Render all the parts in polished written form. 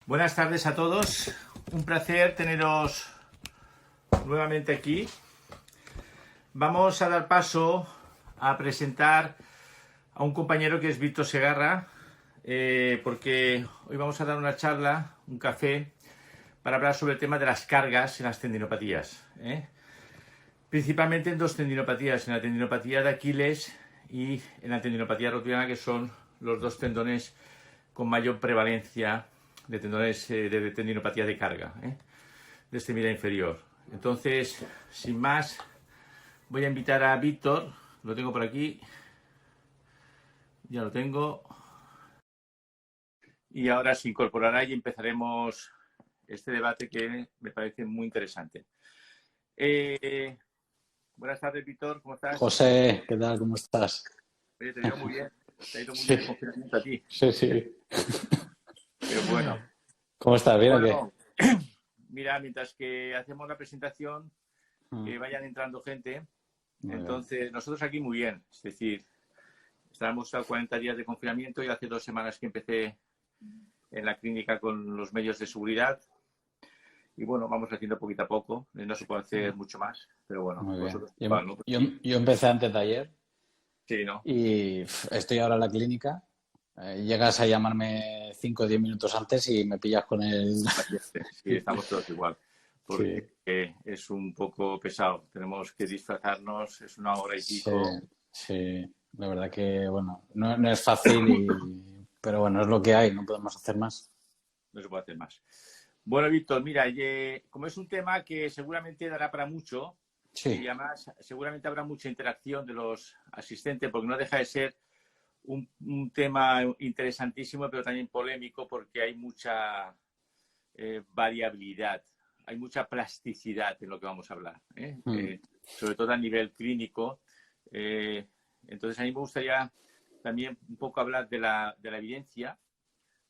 Buenas tardes a todos. Un placer teneros nuevamente aquí. Vamos a dar paso a presentar a un compañero que es Víctor Segarra, porque hoy vamos a dar una charla, un café, para hablar sobre el tema de las cargas en las tendinopatías. Principalmente en dos tendinopatías, en la tendinopatía de Aquiles y en la tendinopatía rotuliana, que son los dos tendones con mayor prevalencia de tendones de tendinopatía de carga, de extremidad inferior. Entonces, sin más, voy a invitar a Víctor. Lo tengo por aquí. Ya lo tengo. Y ahora se incorporará y empezaremos este debate que me parece muy interesante. Buenas tardes, Víctor. ¿Cómo estás? José, ¿qué tal? ¿Cómo estás? Oye, te veo muy bien. Te ha ido muy bien el confinamiento a ti. Sí. Qué bueno. ¿Cómo estás? ¿Bien o Bueno, mira, mientras que hacemos la presentación, que vayan entrando gente. Muy Entonces, bien. nosotros aquí muy bien. Es decir, estábamos a 40 días de confinamiento y hace 2 semanas que empecé en la clínica con los medios de seguridad. Y bueno, vamos haciendo poquito a poco. No se puede hacer mucho más, pero bueno, Muy bien. vosotros igual, ¿no? Yo empecé antes de ayer Sí, ¿no? y estoy ahora en la clínica. Llegas a llamarme 5 o 10 minutos antes y me pillas con el... Sí, estamos todos igual. Porque Sí. es un poco pesado. Tenemos que disfrazarnos, es 1 hora y pico. Sí. La verdad que, bueno, no es fácil, pero bueno, es lo que hay, no podemos hacer más. No se puede hacer más. Bueno, Víctor, mira, como es un tema que seguramente dará para mucho, Sí. y además seguramente habrá mucha interacción de los asistentes, porque no deja de ser un tema interesantísimo, pero también polémico, porque hay mucha variabilidad, hay mucha plasticidad en lo que vamos a hablar, sobre todo a nivel clínico. Entonces, a mí me gustaría también un poco hablar de la evidencia,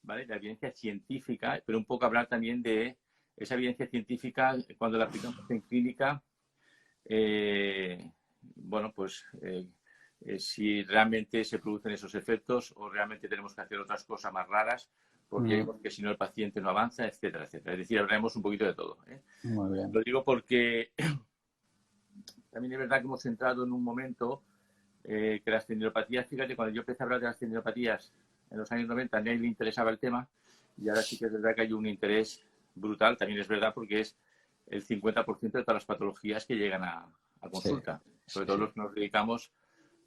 ¿vale? De la evidencia científica, pero un poco hablar también de esa evidencia científica cuando la aplicamos en clínica. Bueno, pues si realmente se producen esos efectos o realmente tenemos que hacer otras cosas más raras, porque si no el paciente no avanza, etcétera, etcétera. Es decir, hablaremos un poquito de todo. Muy bien. Lo digo porque también es verdad que hemos entrado en un momento que las tendinopatías, fíjate, cuando yo empecé a hablar de las tendinopatías en los años 90, a nadie le interesaba el tema, y ahora sí que es verdad que hay un interés brutal. También es verdad porque es el 50% de todas las patologías que llegan a consulta, sobre todo los que nos dedicamos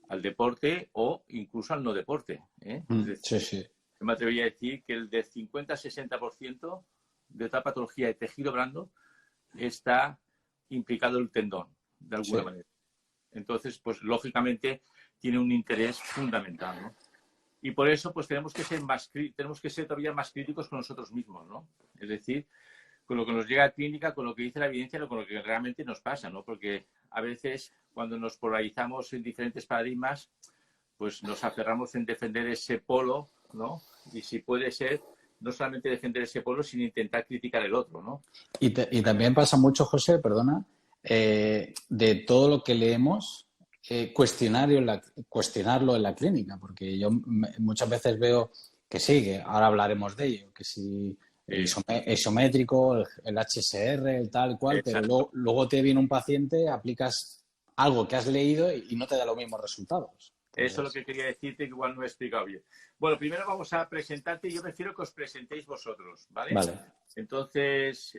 al deporte o incluso al no deporte. Es decir, yo me atrevería a decir que el del 50-60% de toda patología de tejido blando está implicado el tendón, de alguna manera. Entonces, pues lógicamente tiene un interés fundamental, ¿no? Y por eso, pues tenemos que ser todavía más críticos con nosotros mismos, ¿no? Es decir, con lo que nos llega a clínica, con lo que dice la evidencia, con lo que realmente nos pasa, ¿no? Porque a veces cuando nos polarizamos en diferentes paradigmas, pues nos aferramos en defender ese polo, ¿no? Y si puede ser, no solamente defender ese polo, sino intentar criticar el otro, ¿no? Y también pasa mucho, José, perdona, de todo lo que leemos, cuestionarlo en la clínica, porque yo muchas veces veo que sí, que ahora hablaremos de ello, que si el isométrico, el HSR, el tal cual, pero luego te viene un paciente, aplicas algo que has leído y no te da los mismos resultados. Entonces... Eso es lo que quería decirte, que igual no he explicado bien. Bueno, primero vamos a presentarte y yo prefiero que os presentéis vosotros, ¿vale? Vale. Entonces,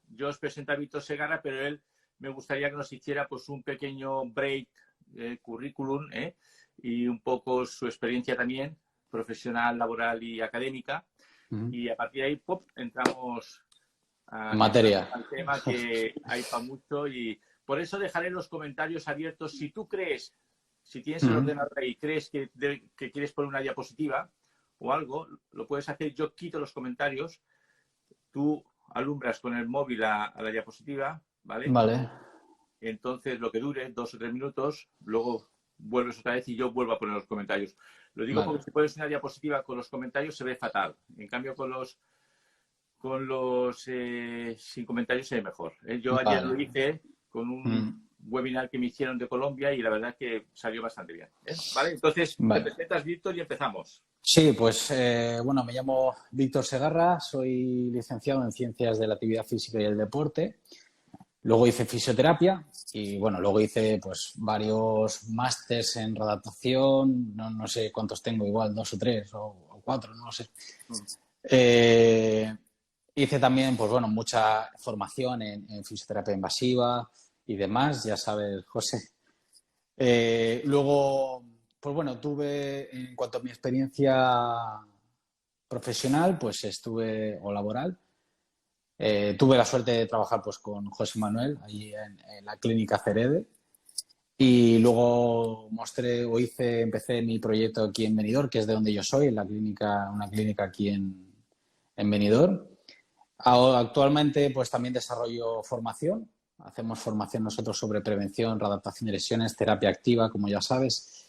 yo os presento a Víctor Segarra, pero él me gustaría que nos hiciera pues un pequeño break currículum y un poco su experiencia también, profesional, laboral y académica. Y a partir de ahí, ¡pop!, entramos en materia. al tema, que hay para mucho, y por eso dejaré los comentarios abiertos. Si tú crees, si tienes el ordenador ahí y crees que quieres poner una diapositiva o algo, lo puedes hacer. Yo quito los comentarios, tú alumbras con el móvil a la diapositiva, ¿vale? Vale. Entonces, lo que dure 2 o 3 minutos, luego vuelves otra vez y yo vuelvo a poner los comentarios. Lo digo porque si pones una diapositiva con los comentarios se ve fatal. En cambio, con los sin comentarios se ve mejor. Yo ayer lo hice con webinar que me hicieron de Colombia y la verdad que salió bastante bien. ¿Vale? Entonces, te presentas, Víctor, y empezamos. Sí, pues bueno, me llamo Víctor Segarra, soy licenciado en Ciencias de la Actividad Física y el Deporte. Luego hice fisioterapia y bueno, luego hice pues varios másters en redactación, no sé cuántos tengo, igual 2 o 3 o 4, no lo sé. Hice también, pues bueno, mucha formación en fisioterapia invasiva y demás, ya sabes, José. Luego, pues bueno, en cuanto a mi experiencia profesional, pues o laboral, tuve la suerte de trabajar pues con José Manuel allí en la clínica Cerede y luego empecé mi proyecto aquí en Benidorm, que es de donde yo soy, en una clínica aquí en Benidorm. Actualmente pues también desarrollo formación. Hacemos formación nosotros sobre prevención, readaptación de lesiones, terapia activa, como ya sabes.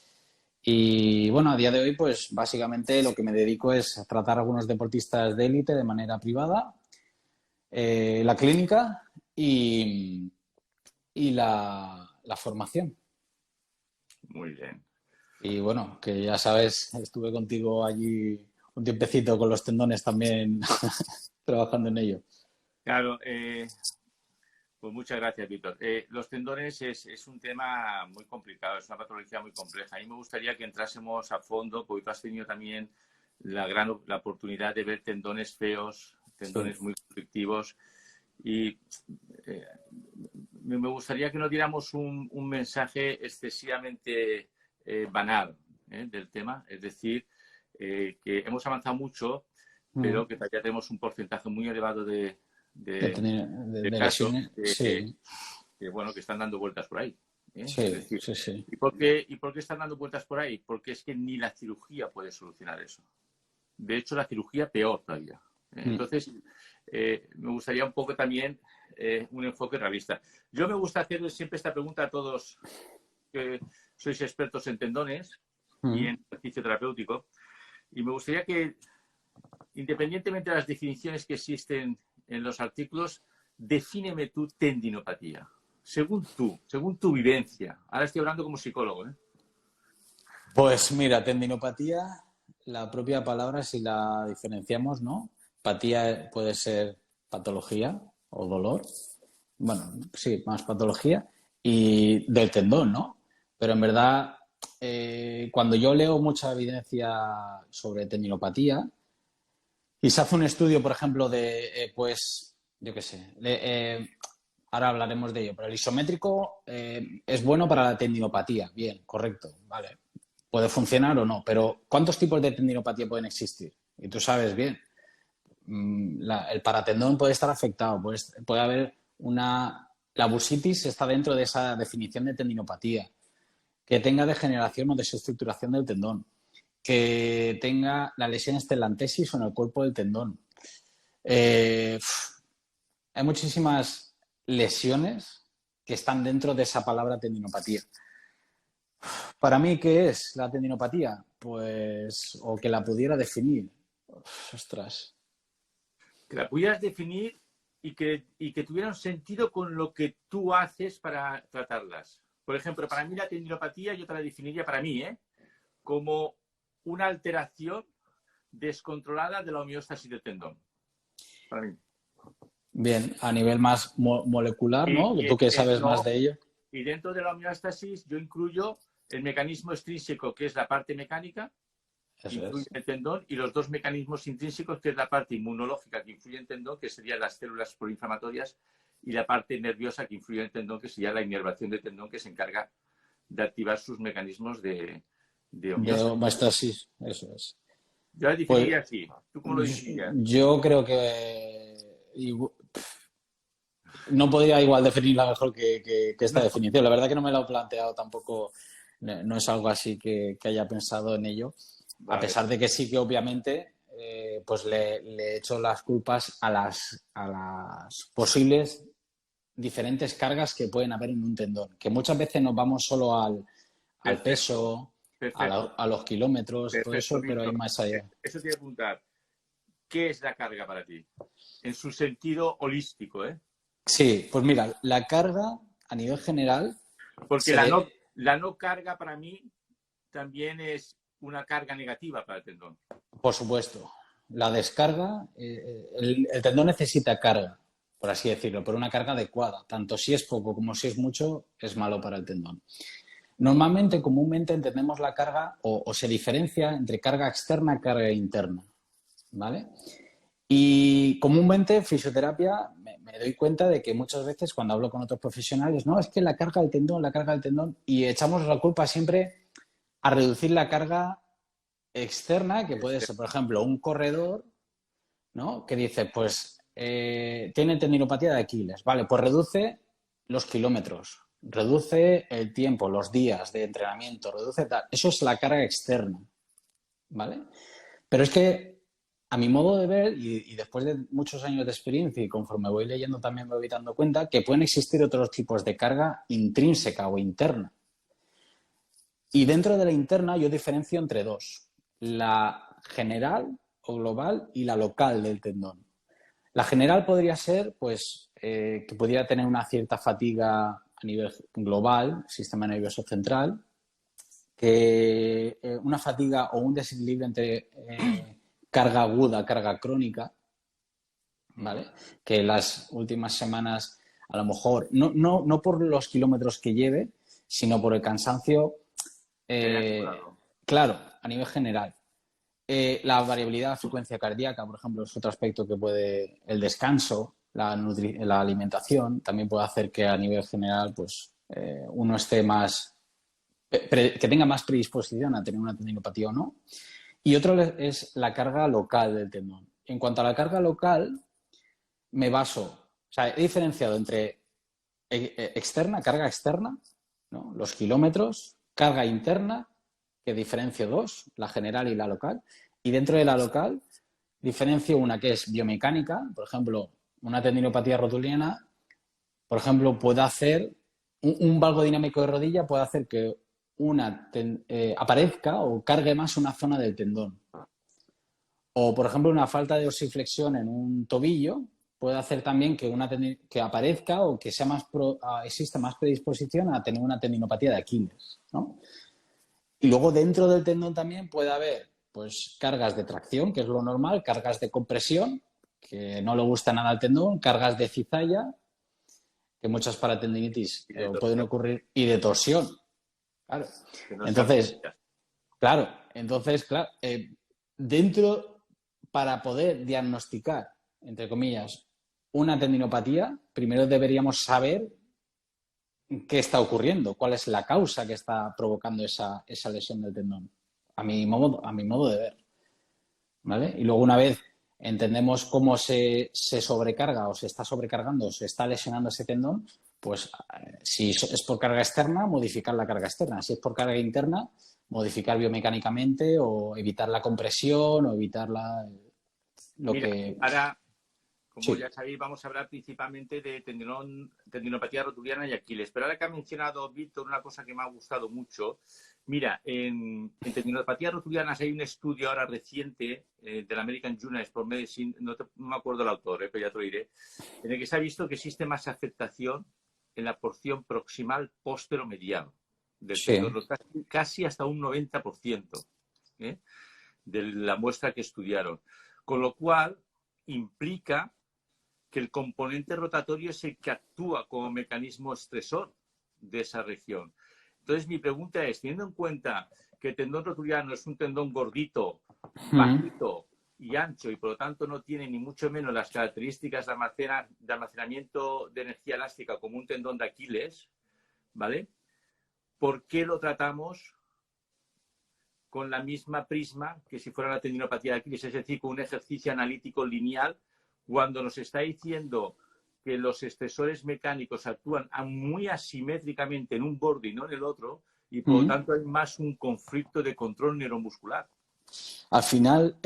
Y bueno, a día de hoy pues básicamente lo que me dedico es a tratar a algunos deportistas de élite de manera privada, la clínica y la formación. Muy bien. Y bueno, que ya sabes, estuve contigo allí un tiempecito con los tendones también trabajando en ello. Claro, pues muchas gracias, Víctor. Los tendones es un tema muy complicado, es una patología muy compleja. A mí me gustaría que entrásemos a fondo, porque tú has tenido también la oportunidad de ver tendones feos, tendones muy conflictivos. Y me gustaría que no diéramos un mensaje excesivamente banal del tema. Es decir, que hemos avanzado mucho, pero que todavía tenemos un porcentaje muy elevado de casos lesiones. Sí. Que están dando vueltas por ahí. Sí, Es decir, sí. ¿y por qué están dando vueltas por ahí? Porque es que ni la cirugía puede solucionar eso. De hecho, la cirugía peor todavía. Entonces, me gustaría un poco también un enfoque realista. Yo me gusta hacer siempre esta pregunta a todos que sois expertos en tendones y en ejercicio terapéutico. Y me gustaría que, independientemente de las definiciones que existen en los artículos, defíneme tu tendinopatía. Según tu vivencia. Ahora estoy hablando como psicólogo. Pues mira, tendinopatía, la propia palabra, si la diferenciamos, ¿no? Patía puede ser patología o dolor. Bueno, sí, más patología. Y del tendón, ¿no? Pero en verdad, cuando yo leo mucha evidencia sobre tendinopatía y se hace un estudio, por ejemplo, pues, yo qué sé, ahora hablaremos de ello, pero el isométrico es bueno para la tendinopatía. Bien, correcto, vale. Puede funcionar o no, pero ¿cuántos tipos de tendinopatía pueden existir? Y tú sabes bien, el paratendón puede estar afectado, puede haber la bursitis está dentro de esa definición de tendinopatía, que tenga degeneración o desestructuración del tendón, que tenga la lesión estelantesis o en el cuerpo del tendón. Hay muchísimas lesiones que están dentro de esa palabra tendinopatía. Para mí, ¿qué es la tendinopatía? Pues, o que la pudiera definir. Ostras. Que la pudieras definir y que tuviera un sentido con lo que tú haces para tratarlas. Por ejemplo, para mí la tendinopatía yo te la definiría para mí, como una alteración descontrolada de la homeostasis del tendón. Para mí. Bien, a nivel más molecular, ¿no? Tú que sabes más de ello. Y dentro de la homeostasis yo incluyo el mecanismo extrínseco, que es la parte mecánica, que influye en el tendón, y los dos mecanismos intrínsecos, que es la parte inmunológica que influye en el tendón, que serían las células proinflamatorias, y la parte nerviosa que influye en el tendón, que sería la inervación del tendón, que se encarga de activar sus mecanismos de homeostasis. Eso es. Yo la definiría así. ¿Tú cómo lo definirías? Yo creo que no podría igual definirla mejor que esta definición. La verdad que no me lo he planteado tampoco, no es algo así que haya pensado en ello. Vale. A pesar de que sí que obviamente pues le he hecho las culpas a las posibles diferentes cargas que pueden haber en un tendón. Que muchas veces nos vamos solo al peso, a los kilómetros, perfecto, todo eso, pero hay más allá. Eso te voy a apuntar. ¿Qué es la carga para ti? En su sentido holístico, Sí, pues mira, la carga a nivel general Porque la no carga para mí también es una carga negativa para el tendón. Por supuesto. La descarga, el tendón necesita carga, por así decirlo, pero una carga adecuada. Tanto si es poco como si es mucho, es malo para el tendón. Normalmente, comúnmente entendemos la carga o se diferencia entre carga externa y carga interna, ¿vale? Y comúnmente fisioterapia me doy cuenta de que muchas veces cuando hablo con otros profesionales, no, es que la carga del tendón, y echamos la culpa siempre a reducir la carga externa, que puede ser, por ejemplo, un corredor, ¿no? Que dice, pues tiene tendinopatía de Aquiles, vale, pues reduce los kilómetros, reduce el tiempo, los días de entrenamiento, reduce tal. Eso es la carga externa, ¿vale? Pero es que, a mi modo de ver, y después de muchos años de experiencia y conforme voy leyendo también me voy dando cuenta que pueden existir otros tipos de carga intrínseca o interna. Y dentro de la interna yo diferencio entre dos, la general o global y la local del tendón. La general podría ser, pues, que pudiera tener una cierta fatiga a nivel global, sistema nervioso central, que una fatiga o un desequilibrio entre carga aguda, carga crónica, ¿vale? Que las últimas semanas, a lo mejor, no por los kilómetros que lleve, sino por el cansancio, claro, a nivel general. La variabilidad de la frecuencia cardíaca, por ejemplo, es otro aspecto que puede, el descanso, la alimentación, también puede hacer que a nivel general, pues, uno esté más, que tenga más predisposición a tener una tendinopatía o no. Y otro es la carga local del tendón. En cuanto a la carga local, me baso, o sea, he diferenciado entre externa, carga externa, ¿no? Los kilómetros, carga interna, que diferencio dos, la general y la local. Y dentro de la local, diferencio una que es biomecánica, por ejemplo, una tendinopatía rotuliana, por ejemplo, puede hacer un valgo dinámico de rodilla, puede hacer que aparezca o cargue más una zona del tendón. O, por ejemplo, una falta de dorsiflexión en un tobillo puede hacer también que aparezca o que sea exista más predisposición a tener una tendinopatía de Aquiles, ¿no? Y luego dentro del tendón también puede haber, pues, cargas de tracción, que es lo normal, cargas de compresión, que no le gusta nada al tendón, cargas de cizalla, que muchas para tendinitis pueden ocurrir, y de torsión. Claro. Entonces, claro, dentro, para poder diagnosticar, entre comillas, una tendinopatía, primero deberíamos saber qué está ocurriendo, cuál es la causa que está provocando esa lesión del tendón, a mi modo de ver, ¿vale? Y luego, una vez entendemos cómo se sobrecarga o se está sobrecargando o se está lesionando ese tendón, pues si es por carga externa, modificar la carga externa. Si es por carga interna, modificar biomecánicamente o evitar la compresión o evitar Ahora, como ya sabéis, vamos a hablar principalmente de tendinopatía rotuliana y Aquiles. Pero ahora que ha mencionado Víctor una cosa que me ha gustado mucho, mira, en tendinopatía rotuliana hay un estudio ahora reciente de la American Journal of Sport Medicine, no me acuerdo el autor, pero ya te lo diré, en el que se ha visto que existe más afectación en la porción proximal póstero-medial del tendón, casi hasta un 90% de la muestra que estudiaron. Con lo cual, implica que el componente rotatorio es el que actúa como mecanismo estresor de esa región. Entonces, mi pregunta es, teniendo en cuenta que el tendón rotuliano es un tendón gordito, bajito y ancho, y por lo tanto no tiene ni mucho menos las características de almacenamiento de energía elástica como un tendón de Aquiles, ¿vale? ¿Por qué lo tratamos con la misma prisma que si fuera una tendinopatía de Aquiles? Es decir, con un ejercicio analítico lineal, cuando nos está diciendo que los estresores mecánicos actúan muy asimétricamente en un borde y no en el otro, y por lo tanto hay más un conflicto de control neuromuscular. Al final,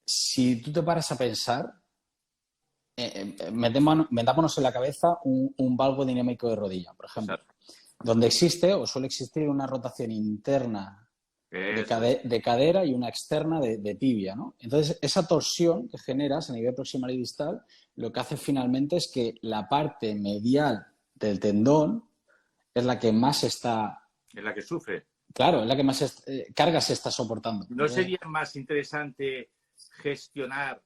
si tú te paras a pensar, metámonos en la cabeza un valgo dinámico de rodilla, por ejemplo, donde existe o suele existir una rotación interna de cadera y una externa de tibia, ¿no? Entonces, esa torsión que generas a nivel proximal y distal, lo que hace finalmente es que la parte medial del tendón es la que más está... Es la que sufre. Claro, es la que más cargas se está soportando. ¿No sería más interesante gestionar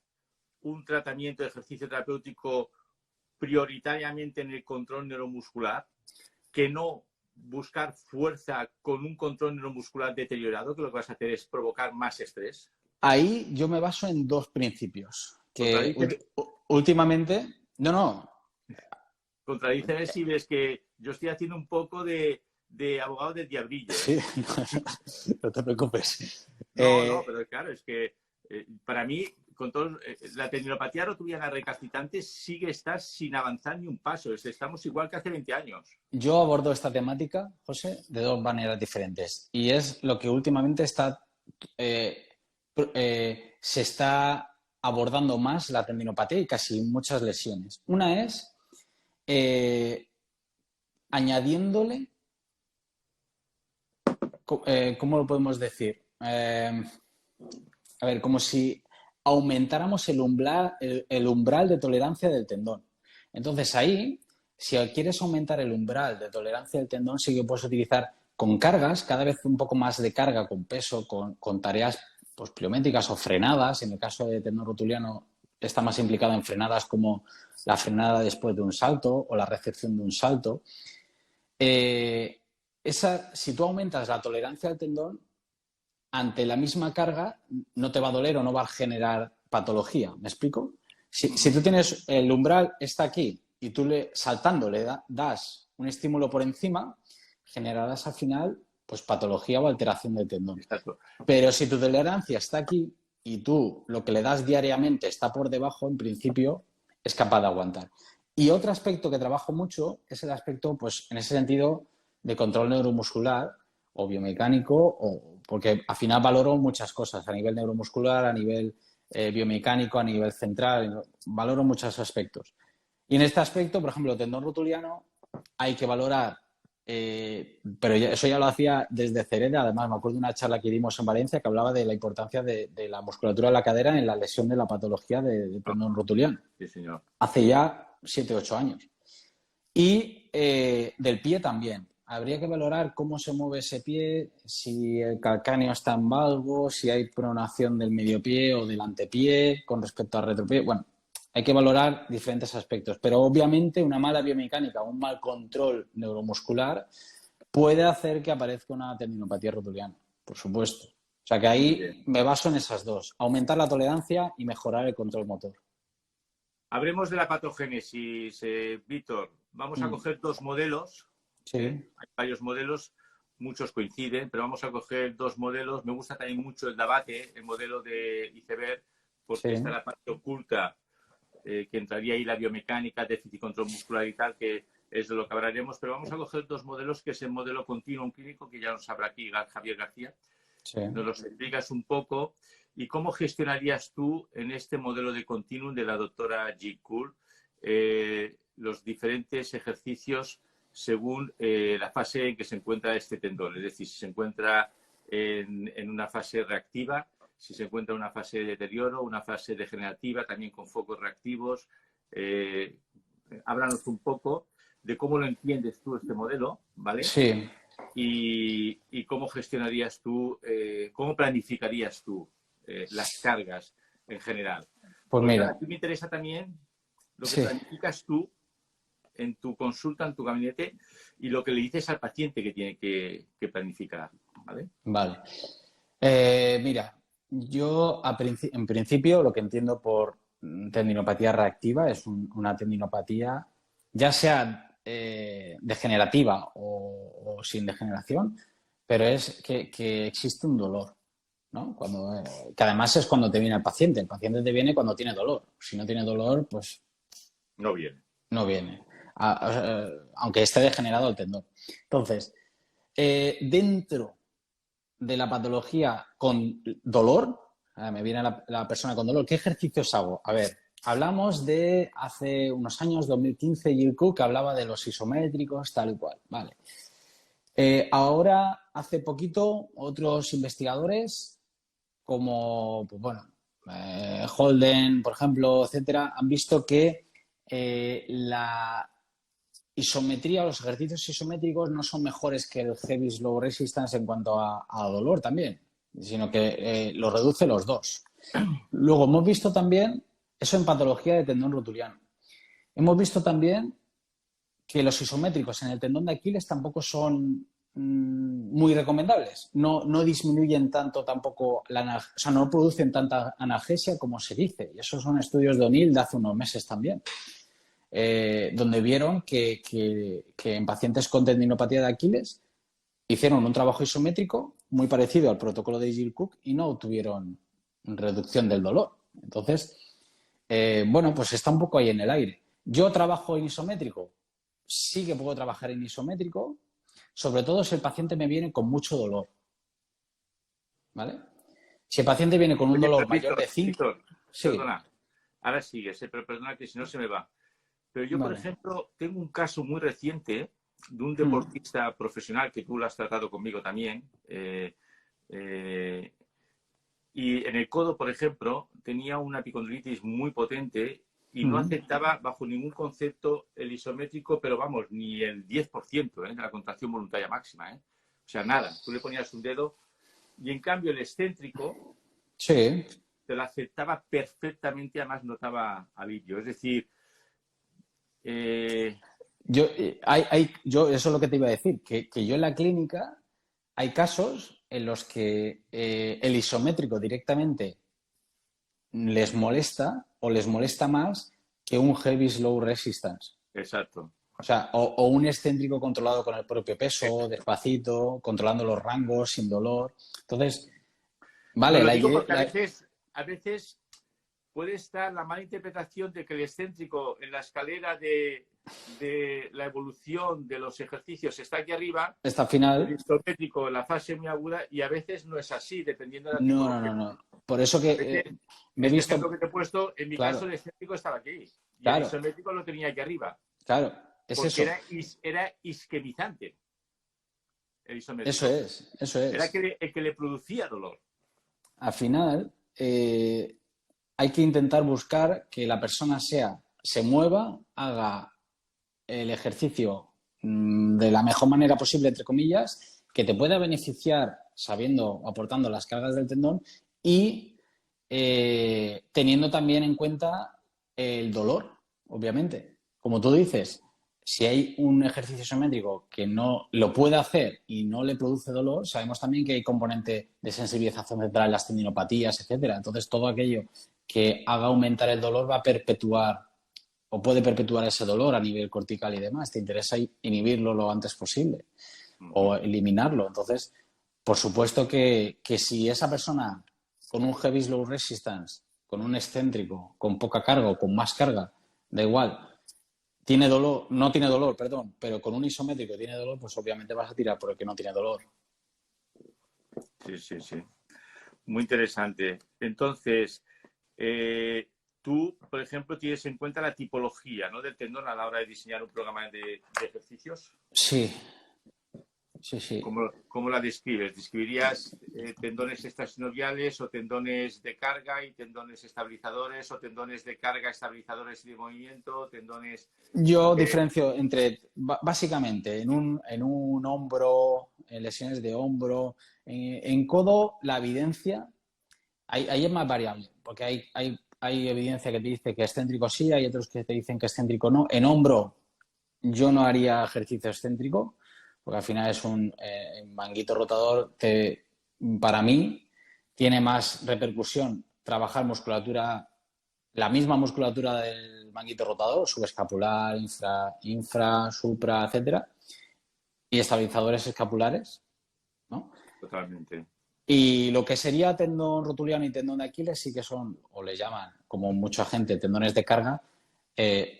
un tratamiento de ejercicio terapéutico prioritariamente en el control neuromuscular que no buscar fuerza con un control neuromuscular deteriorado, que lo que vas a hacer es provocar más estrés? Ahí yo me baso en dos principios. Que Contradíceme, últimamente... No. contradíceme si ves que yo estoy haciendo un poco de abogado del diablillo. Sí, no te preocupes. No, pero claro, es que para mí, con todo, la tendinopatía rotuliana recalcitrante estás sin avanzar ni un paso. Estamos igual que hace 20 años. Yo abordo esta temática, José, de dos maneras diferentes. Y es lo que últimamente se está abordando más la tendinopatía y casi muchas lesiones. Una es añadiéndole, ¿cómo lo podemos decir? A ver, como si aumentáramos el umbral de tolerancia del tendón. Entonces ahí, si quieres aumentar el umbral de tolerancia del tendón, sí que puedes utilizar con cargas, cada vez un poco más de carga con peso, con tareas pues, pliométricas o frenadas. En el caso de tendón rotuliano está más implicado en frenadas como la frenada después de un salto o la recepción de un salto. Si tú aumentas la tolerancia al tendón, ante la misma carga no te va a doler o no va a generar patología. ¿Me explico? Si tú tienes el umbral está aquí y tú saltando le das un estímulo por encima, generarás al final pues patología o alteración del tendón. Exacto. Pero si tu tolerancia está aquí y tú lo que le das diariamente está por debajo, en principio es capaz de aguantar. Y otro aspecto que trabajo mucho es el aspecto, pues en ese sentido, de control neuromuscular o biomecánico, porque al final valoro muchas cosas a nivel neuromuscular, a nivel biomecánico, a nivel central, valoro muchos aspectos. Y en este aspecto, por ejemplo, el tendón rotuliano hay que valorar, pero eso ya lo hacía desde Cereda. Además, me acuerdo de una charla que dimos en Valencia que hablaba de la importancia de la musculatura de la cadera en la lesión de la patología de tendón rotuliano. Sí, señor. Hace ya 7 u 8 años. Y del pie también. Habría que valorar cómo se mueve ese pie, si el calcáneo está en valgo, si hay pronación del medio pie o del antepié con respecto al retropié. Bueno, hay que valorar diferentes aspectos, pero obviamente una mala biomecánica, un mal control neuromuscular puede hacer que aparezca una tendinopatía rotuliana, por supuesto. O sea que ahí me baso en esas dos, aumentar la tolerancia y mejorar el control motor. Hablemos de la patogénesis, Víctor. Vamos a coger dos modelos. Sí. Hay varios modelos, muchos coinciden, pero vamos a coger dos modelos. Me gusta también mucho el debate, el modelo de iceberg, porque está la parte oculta, que entraría ahí la biomecánica, déficit control muscular y tal, que es de lo que hablaremos. Pero vamos a coger dos modelos, que es el modelo continuum clínico, que ya nos habla aquí Javier García. Sí. Nos los explicas un poco. ¿Y cómo gestionarías tú en este modelo de continuum de la doctora G. Kuhl los diferentes ejercicios según la fase en que se encuentra este tendón? Es decir, si se encuentra en una fase reactiva, si se encuentra en una fase de deterioro, una fase degenerativa, también con focos reactivos. Háblanos un poco de cómo lo entiendes tú este modelo, ¿vale? Sí. Y cómo gestionarías tú, cómo planificarías tú las cargas en general. Pues mira. A mí me interesa también lo que planificas tú en tu consulta, en tu gabinete, y lo que le dices al paciente que tiene que planificar, ¿vale? Vale. Mira, yo en principio lo que entiendo por tendinopatía reactiva es una tendinopatía, ya sea degenerativa o sin degeneración, pero es que existe un dolor, ¿no? Que además es cuando te viene el paciente. El paciente te viene cuando tiene dolor. Si no tiene dolor, pues... No viene. No viene. Aunque esté degenerado el tendón. Entonces, dentro de la patología con dolor, me viene la persona con dolor, ¿qué ejercicios hago? A ver, hablamos de hace unos años, 2015, Jill Cook, que hablaba de los isométricos, tal y cual, vale. Ahora, hace poquito, otros investigadores, como, pues bueno, Holden, por ejemplo, etcétera, han visto que isometría, los ejercicios isométricos no son mejores que el heavy slow resistance en cuanto a dolor también, sino que lo reduce los dos. Luego hemos visto también eso en patología de tendón rotuliano. Hemos visto también que los isométricos en el tendón de Aquiles tampoco son muy recomendables. No disminuyen tanto tampoco, o sea, no producen tanta analgesia como se dice. Y esos son estudios de O'Neill de hace unos meses también, donde vieron que en pacientes con tendinopatía de Aquiles hicieron un trabajo isométrico muy parecido al protocolo de Jill Cook y no obtuvieron reducción del dolor. Entonces, bueno, pues está un poco ahí en el aire. Yo trabajo en isométrico. Sí que puedo trabajar en isométrico, sobre todo si el paciente me viene con mucho dolor. ¿Vale? Si el paciente viene con un dolor mayor de 5... Sí. Perdona, ahora sigues, pero perdona que si no se me va. Pero yo, por ejemplo, tengo un caso muy reciente de un deportista profesional que tú lo has tratado conmigo también. Y en el codo, por ejemplo, tenía una epicondilitis muy potente y no aceptaba bajo ningún concepto el isométrico, pero vamos, ni el 10% de la contracción voluntaria máxima. O sea, nada. Tú le ponías un dedo y, en cambio, el excéntrico te lo aceptaba perfectamente, además notaba alivio. Es decir... yo eso es lo que te iba a decir, que yo en la clínica hay casos en los que el isométrico directamente les molesta o les molesta más que un heavy slow resistance. Exacto. O sea, o un excéntrico controlado con el propio peso, despacito, controlando los rangos, sin dolor. Entonces, vale, a veces puede estar la mala interpretación de que el excéntrico en la escalera de la evolución de los ejercicios está aquí arriba, está al final, el isométrico en la fase muy aguda, y a veces no es así, dependiendo de la tipología. No. Por eso que me he visto... ejemplo que te he puesto, en mi caso el excéntrico estaba aquí y el isométrico lo tenía aquí arriba. Claro, es porque eso. Era isquemizante el isométrico. Eso es. Era el que le producía dolor. Al final, hay que intentar buscar que la persona se mueva, haga el ejercicio de la mejor manera posible, entre comillas, que te pueda beneficiar aportando las cargas del tendón y teniendo también en cuenta el dolor, obviamente. Como tú dices, si hay un ejercicio isométrico que no lo puede hacer y no le produce dolor, sabemos también que hay componente de sensibilización central en las tendinopatías, etcétera. Entonces, todo aquello que haga aumentar el dolor va a perpetuar o puede perpetuar ese dolor a nivel cortical y demás. Te interesa inhibirlo lo antes posible o eliminarlo. Entonces, por supuesto que si esa persona con un heavy slow resistance, con un excéntrico, con poca carga o con más carga, da igual, no tiene dolor, perdón, pero con un isométrico tiene dolor, pues obviamente vas a tirar por el que no tiene dolor. Sí. Muy interesante. Entonces, tú, por ejemplo, tienes en cuenta la tipología, ¿no?, del tendón a la hora de diseñar un programa de ejercicios. Sí. ¿Cómo la describes? ¿Describirías tendones extrasinoviales o tendones de carga y tendones estabilizadores o tendones de carga, estabilizadores y de movimiento? Yo diferencio entre, básicamente, en un hombro, en lesiones de hombro, en codo, la evidencia, ahí es más variable, porque hay evidencia que te dice que excéntrico sí, hay otros que te dicen que excéntrico no. En hombro, yo no haría ejercicio excéntrico, porque al final es un manguito rotador para mí, tiene más repercusión trabajar musculatura, la misma musculatura del manguito rotador, subescapular, infra, supra, etcétera, y estabilizadores escapulares, ¿no? Totalmente. Y lo que sería tendón rotuliano y tendón de Aquiles sí que son, o le llaman, como mucha gente, tendones de carga,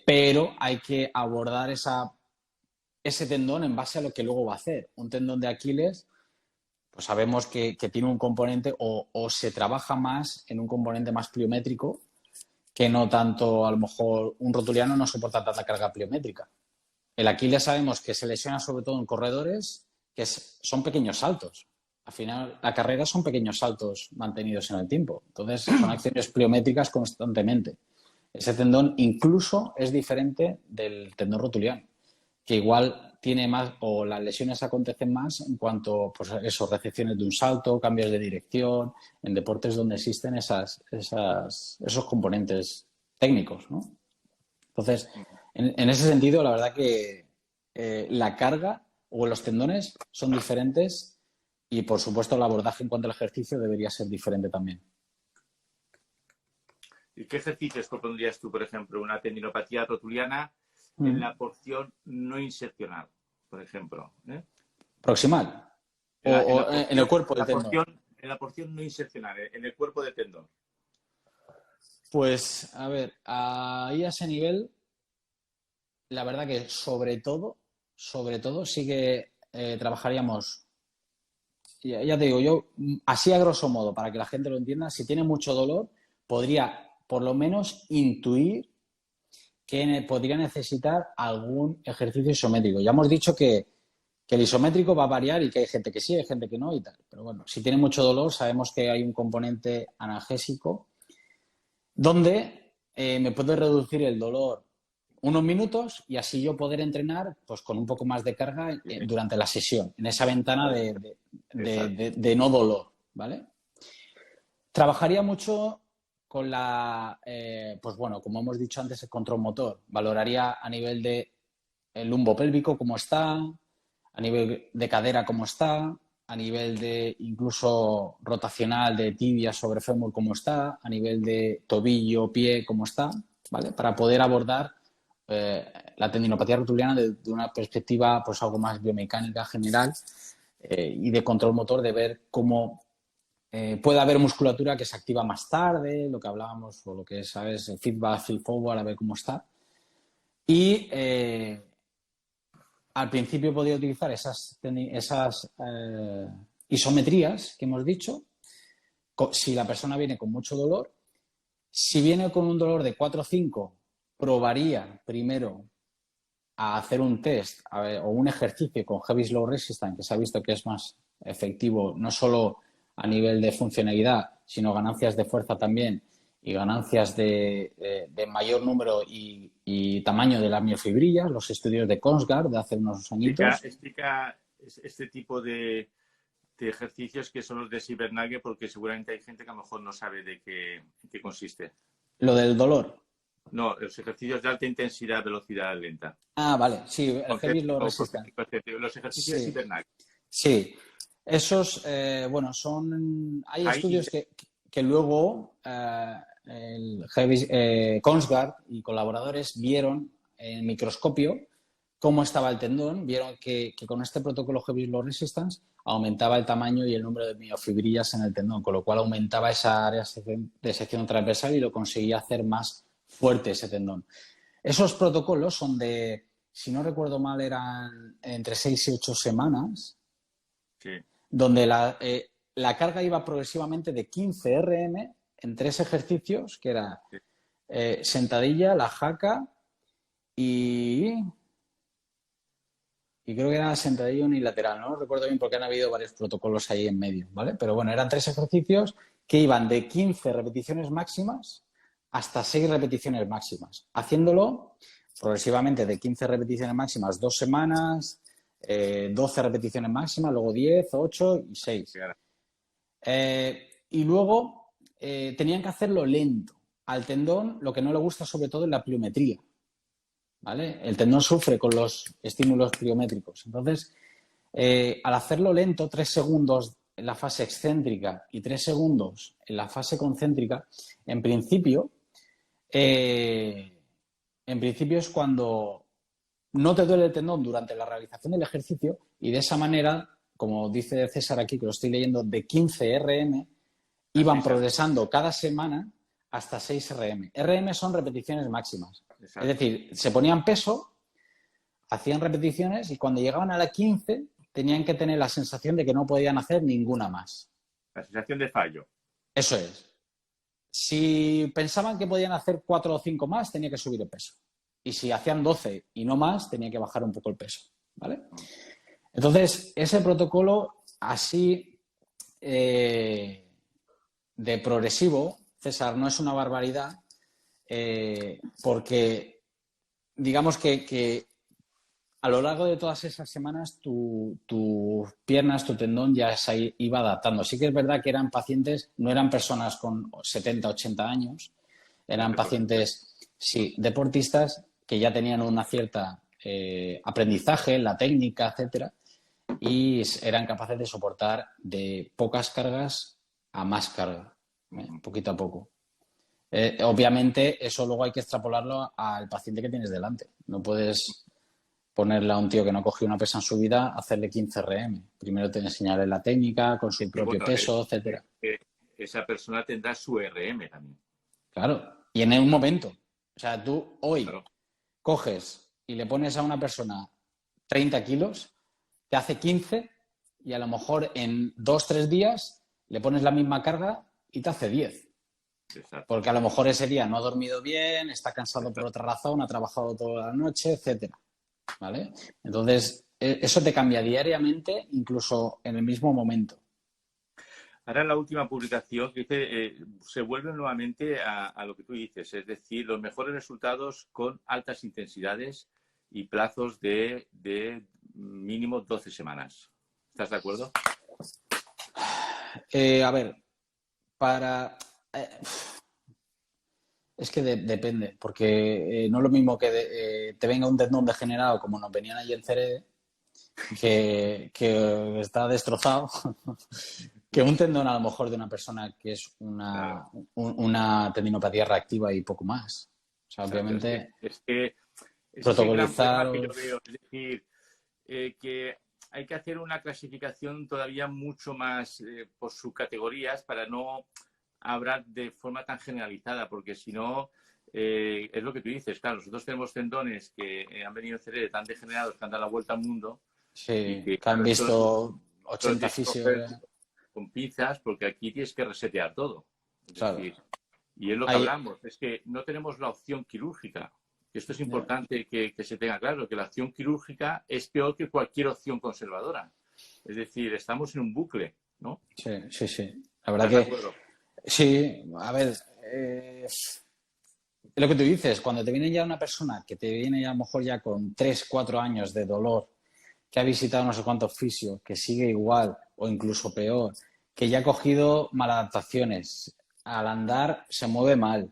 pero hay que abordar ese tendón en base a lo que luego va a hacer. Un tendón de Aquiles, pues sabemos que tiene un componente o se trabaja más en un componente más pliométrico que no tanto, a lo mejor, un rotuliano no soporta tanta carga pliométrica. El Aquiles sabemos que se lesiona sobre todo en corredores, que son pequeños saltos. Al final, la carrera son pequeños saltos mantenidos en el tiempo. Entonces, son acciones pliométricas constantemente. Ese tendón incluso es diferente del tendón rotuliano. que igual tiene más, o las lesiones acontecen más en cuanto, pues eso, recepciones de un salto, cambios de dirección, en deportes donde existen esos componentes técnicos, ¿no? Entonces, en ese sentido, la verdad que la carga o los tendones son diferentes y, por supuesto, el abordaje en cuanto al ejercicio debería ser diferente también. ¿Y qué ejercicios propondrías tú, por ejemplo, una tendinopatía rotuliana en la porción no insercional, por ejemplo? ¿Proximal? En el cuerpo del tendón. En la porción no insercional, en el cuerpo del tendón. Pues, a ver, ahí a ese nivel, la verdad que sobre todo sí que trabajaríamos, ya te digo, yo así a grosso modo, para que la gente lo entienda, si tiene mucho dolor, podría por lo menos intuir que podría necesitar algún ejercicio isométrico. Ya hemos dicho que el isométrico va a variar y que hay gente que sí, hay gente que no y tal. Pero bueno, si tiene mucho dolor, sabemos que hay un componente analgésico donde me puede reducir el dolor unos minutos y así yo poder entrenar pues con un poco más de carga durante la sesión, en esa ventana de no dolor, ¿vale? Trabajaría mucho con pues bueno, como hemos dicho antes, el control motor. Valoraría a nivel de el lumbo pélvico cómo está, a nivel de cadera cómo está, a nivel de incluso rotacional de tibia sobre fémur cómo está, a nivel de tobillo, pie cómo está, ¿vale? Para poder abordar la tendinopatía rotuliana de una perspectiva pues algo más biomecánica general y de control motor, de ver cómo puede haber musculatura que se activa más tarde, lo que hablábamos, o lo que sabes, el feedback, feed forward, a ver cómo está. Y al principio podía utilizar esas isometrías que hemos dicho, si la persona viene con mucho dolor. Si viene con un dolor de 4 o 5, probaría primero a hacer un test o un ejercicio con Heavy Slow Resistance, que se ha visto que es más efectivo, no solo a nivel de funcionalidad, sino ganancias de fuerza también y ganancias de mayor número y tamaño de las miofibrillas, los estudios de Kongsgaard de hace unos añitos. Explica este tipo de ejercicios que son los de Sibernagel, porque seguramente hay gente que a lo mejor no sabe de qué consiste. Lo del dolor. No, los ejercicios de alta intensidad, velocidad lenta. Ah, vale, sí, el Heavy Slow Resistance. Los ejercicios de Sibernagel. Sí, esos, bueno, hay estudios que luego Kongsgaard y colaboradores vieron en microscopio cómo estaba el tendón, vieron que con este protocolo Heavy Slow Resistance aumentaba el tamaño y el número de miofibrillas en el tendón, con lo cual aumentaba esa área de sección transversal y lo conseguía hacer más fuerte ese tendón. Esos protocolos son si no recuerdo mal, eran entre 6 y 8 semanas, sí, donde la carga iba progresivamente de 15 RM en 3 ejercicios, que era sentadilla, la jaca y creo que era sentadilla unilateral, no recuerdo bien porque han habido varios protocolos ahí en medio, ¿vale? Pero bueno, eran 3 ejercicios que iban de 15 repeticiones máximas hasta 6 repeticiones máximas, haciéndolo progresivamente de 15 repeticiones máximas 2 semanas, 12 repeticiones máximas, luego 10, 8 y 6. Y luego tenían que hacerlo lento. Al tendón lo que no le gusta sobre todo es la pliometría, ¿vale? El tendón sufre con los estímulos pliométricos. Entonces, al hacerlo lento, 3 segundos en la fase excéntrica y 3 segundos en la fase concéntrica, en principio es cuando no te duele el tendón durante la realización del ejercicio y de esa manera, como dice César aquí, que lo estoy leyendo, de 15 RM iban progresando cada semana hasta 6 RM. RM son repeticiones máximas. Exacto. Es decir, se ponían peso, hacían repeticiones y cuando llegaban a la 15 tenían que tener la sensación de que no podían hacer ninguna más. La sensación de fallo. Eso es. Si pensaban que podían hacer 4 o 5 más, tenía que subir el peso. Y si hacían 12 y no más, tenía que bajar un poco el peso, ¿vale? Entonces, ese protocolo así de progresivo, César, no es una barbaridad porque digamos que a lo largo de todas esas semanas tus piernas, tu tendón ya se iba adaptando. Sí que es verdad que eran pacientes, no eran personas con 70, 80 años, eran pacientes, sí, deportistas que ya tenían una cierta aprendizaje en la técnica, etcétera, y eran capaces de soportar de pocas cargas a más carga, poquito a poco. Obviamente, eso luego hay que extrapolarlo al paciente que tienes delante. No puedes ponerle a un tío que no cogió una pesa en su vida, hacerle 15 RM. Primero te enseñaré la técnica con su propio peso, etcétera. Esa persona tendrá su RM también. Claro, y en un momento. O sea, tú hoy Claro. coges y le pones a una persona 30 kilos, te hace 15 y a lo mejor en 2-3 días le pones la misma carga y te hace 10. Exacto. Porque a lo mejor ese día no ha dormido bien, está cansado por otra razón, ha trabajado toda la noche, etcétera. ¿Vale? Entonces, eso te cambia diariamente, incluso en el mismo momento. Ahora la última publicación que dice, se vuelve nuevamente a lo que tú dices, es decir, los mejores resultados con altas intensidades y plazos de mínimo 12 semanas. ¿Estás de acuerdo? A ver, es que depende, porque no es lo mismo que te venga un tendón degenerado como nos venían ayer en Cerede, que está destrozado, que un tendón a lo mejor de una persona que es una tendinopatía reactiva y poco más. O sea, obviamente, es que protocolizar... que yo veo, es decir, que hay que hacer una clasificación todavía mucho más por subcategorías para no hablar de forma tan generalizada, porque si no, es lo que tú dices, claro, nosotros tenemos tendones que han venido en Cerede tan degenerados que han dado la vuelta al mundo. Sí, y que han visto 80 fisios. Con pinzas, porque aquí tienes que resetear todo. Es Claro. decir, y es lo que hablamos, es que no tenemos la opción quirúrgica. Esto es importante que se tenga claro, que la opción quirúrgica es peor que cualquier opción conservadora. Es decir, estamos en un bucle, ¿no? Sí, sí, sí. La verdad que... Sí, a ver, lo que tú dices, cuando te viene ya una persona que te viene ya a lo mejor ya con 3-4 años de dolor, que ha visitado no sé cuántos fisios, que sigue igual o incluso peor, que ya ha cogido maladaptaciones, al andar se mueve mal,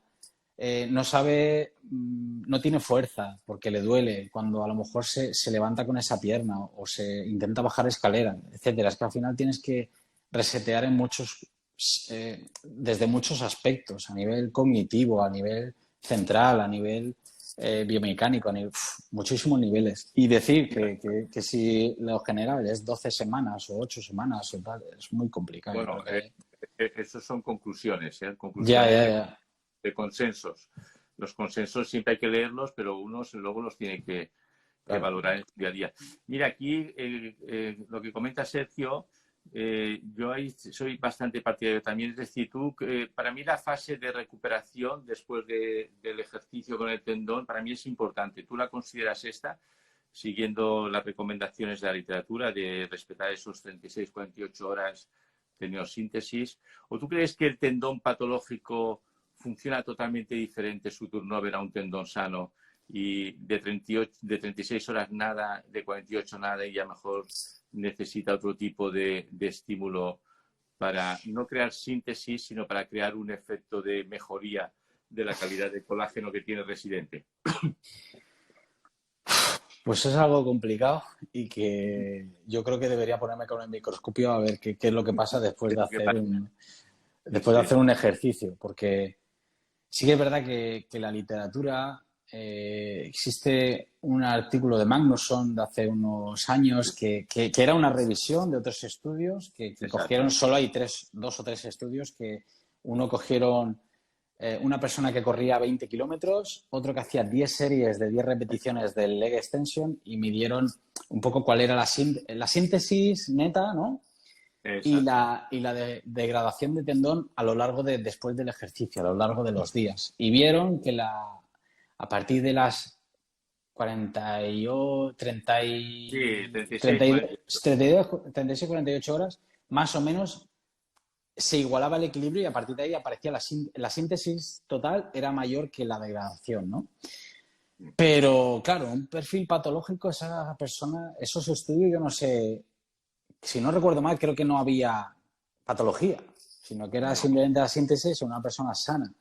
no sabe, no tiene fuerza porque le duele cuando a lo mejor se levanta con esa pierna o se intenta bajar escalera, etcétera. Es que al final tienes que resetear en desde muchos aspectos, a nivel cognitivo, a nivel central, a nivel biomecánico, muchísimos niveles. Y decir que si lo general es 12 semanas o 8 semanas o tal, es muy complicado. Bueno, eso son conclusiones, Ya. De consensos. Los consensos siempre hay que leerlos, pero unos luego los tiene que valorar en el día a día. Mira, aquí lo que comenta Sergio, yo ahí soy bastante partidario también. Es decir, para mí la fase de recuperación después del ejercicio con el tendón, para mí es importante. ¿Tú la consideras esta? Siguiendo las recomendaciones de la literatura de respetar esos 36-48 horas de neosíntesis. ¿O tú crees que el tendón patológico funciona totalmente diferente su turnover a un tendón sano y de 36 horas nada, de 48 nada y ya mejor necesita otro tipo de estímulo para no crear síntesis, sino para crear un efecto de mejoría de la calidad de colágeno que tiene el residente? Pues es algo complicado y que yo creo que debería ponerme con el microscopio a ver qué es lo que pasa después de hacer un ejercicio, porque sí que es verdad que la literatura, existe un artículo de Magnusson de hace unos años que era una revisión de otros estudios que cogieron, solo hay 2 o 3 estudios que uno cogieron una persona que corría 20 kilómetros, otro que hacía 10 series de 10 repeticiones del leg extension y midieron un poco cuál era la síntesis neta, ¿no? Y la degradación de tendón a lo largo después del ejercicio, a lo largo de los días. Y vieron que a partir de las 36, 48 horas, más o menos se igualaba el equilibrio y a partir de ahí aparecía la síntesis total era mayor que la degradación, ¿no? Pero, claro, un perfil patológico, esa persona, esos estudios, yo no sé, si no recuerdo mal, creo que no había patología, sino que era No, simplemente la síntesis de una persona sana.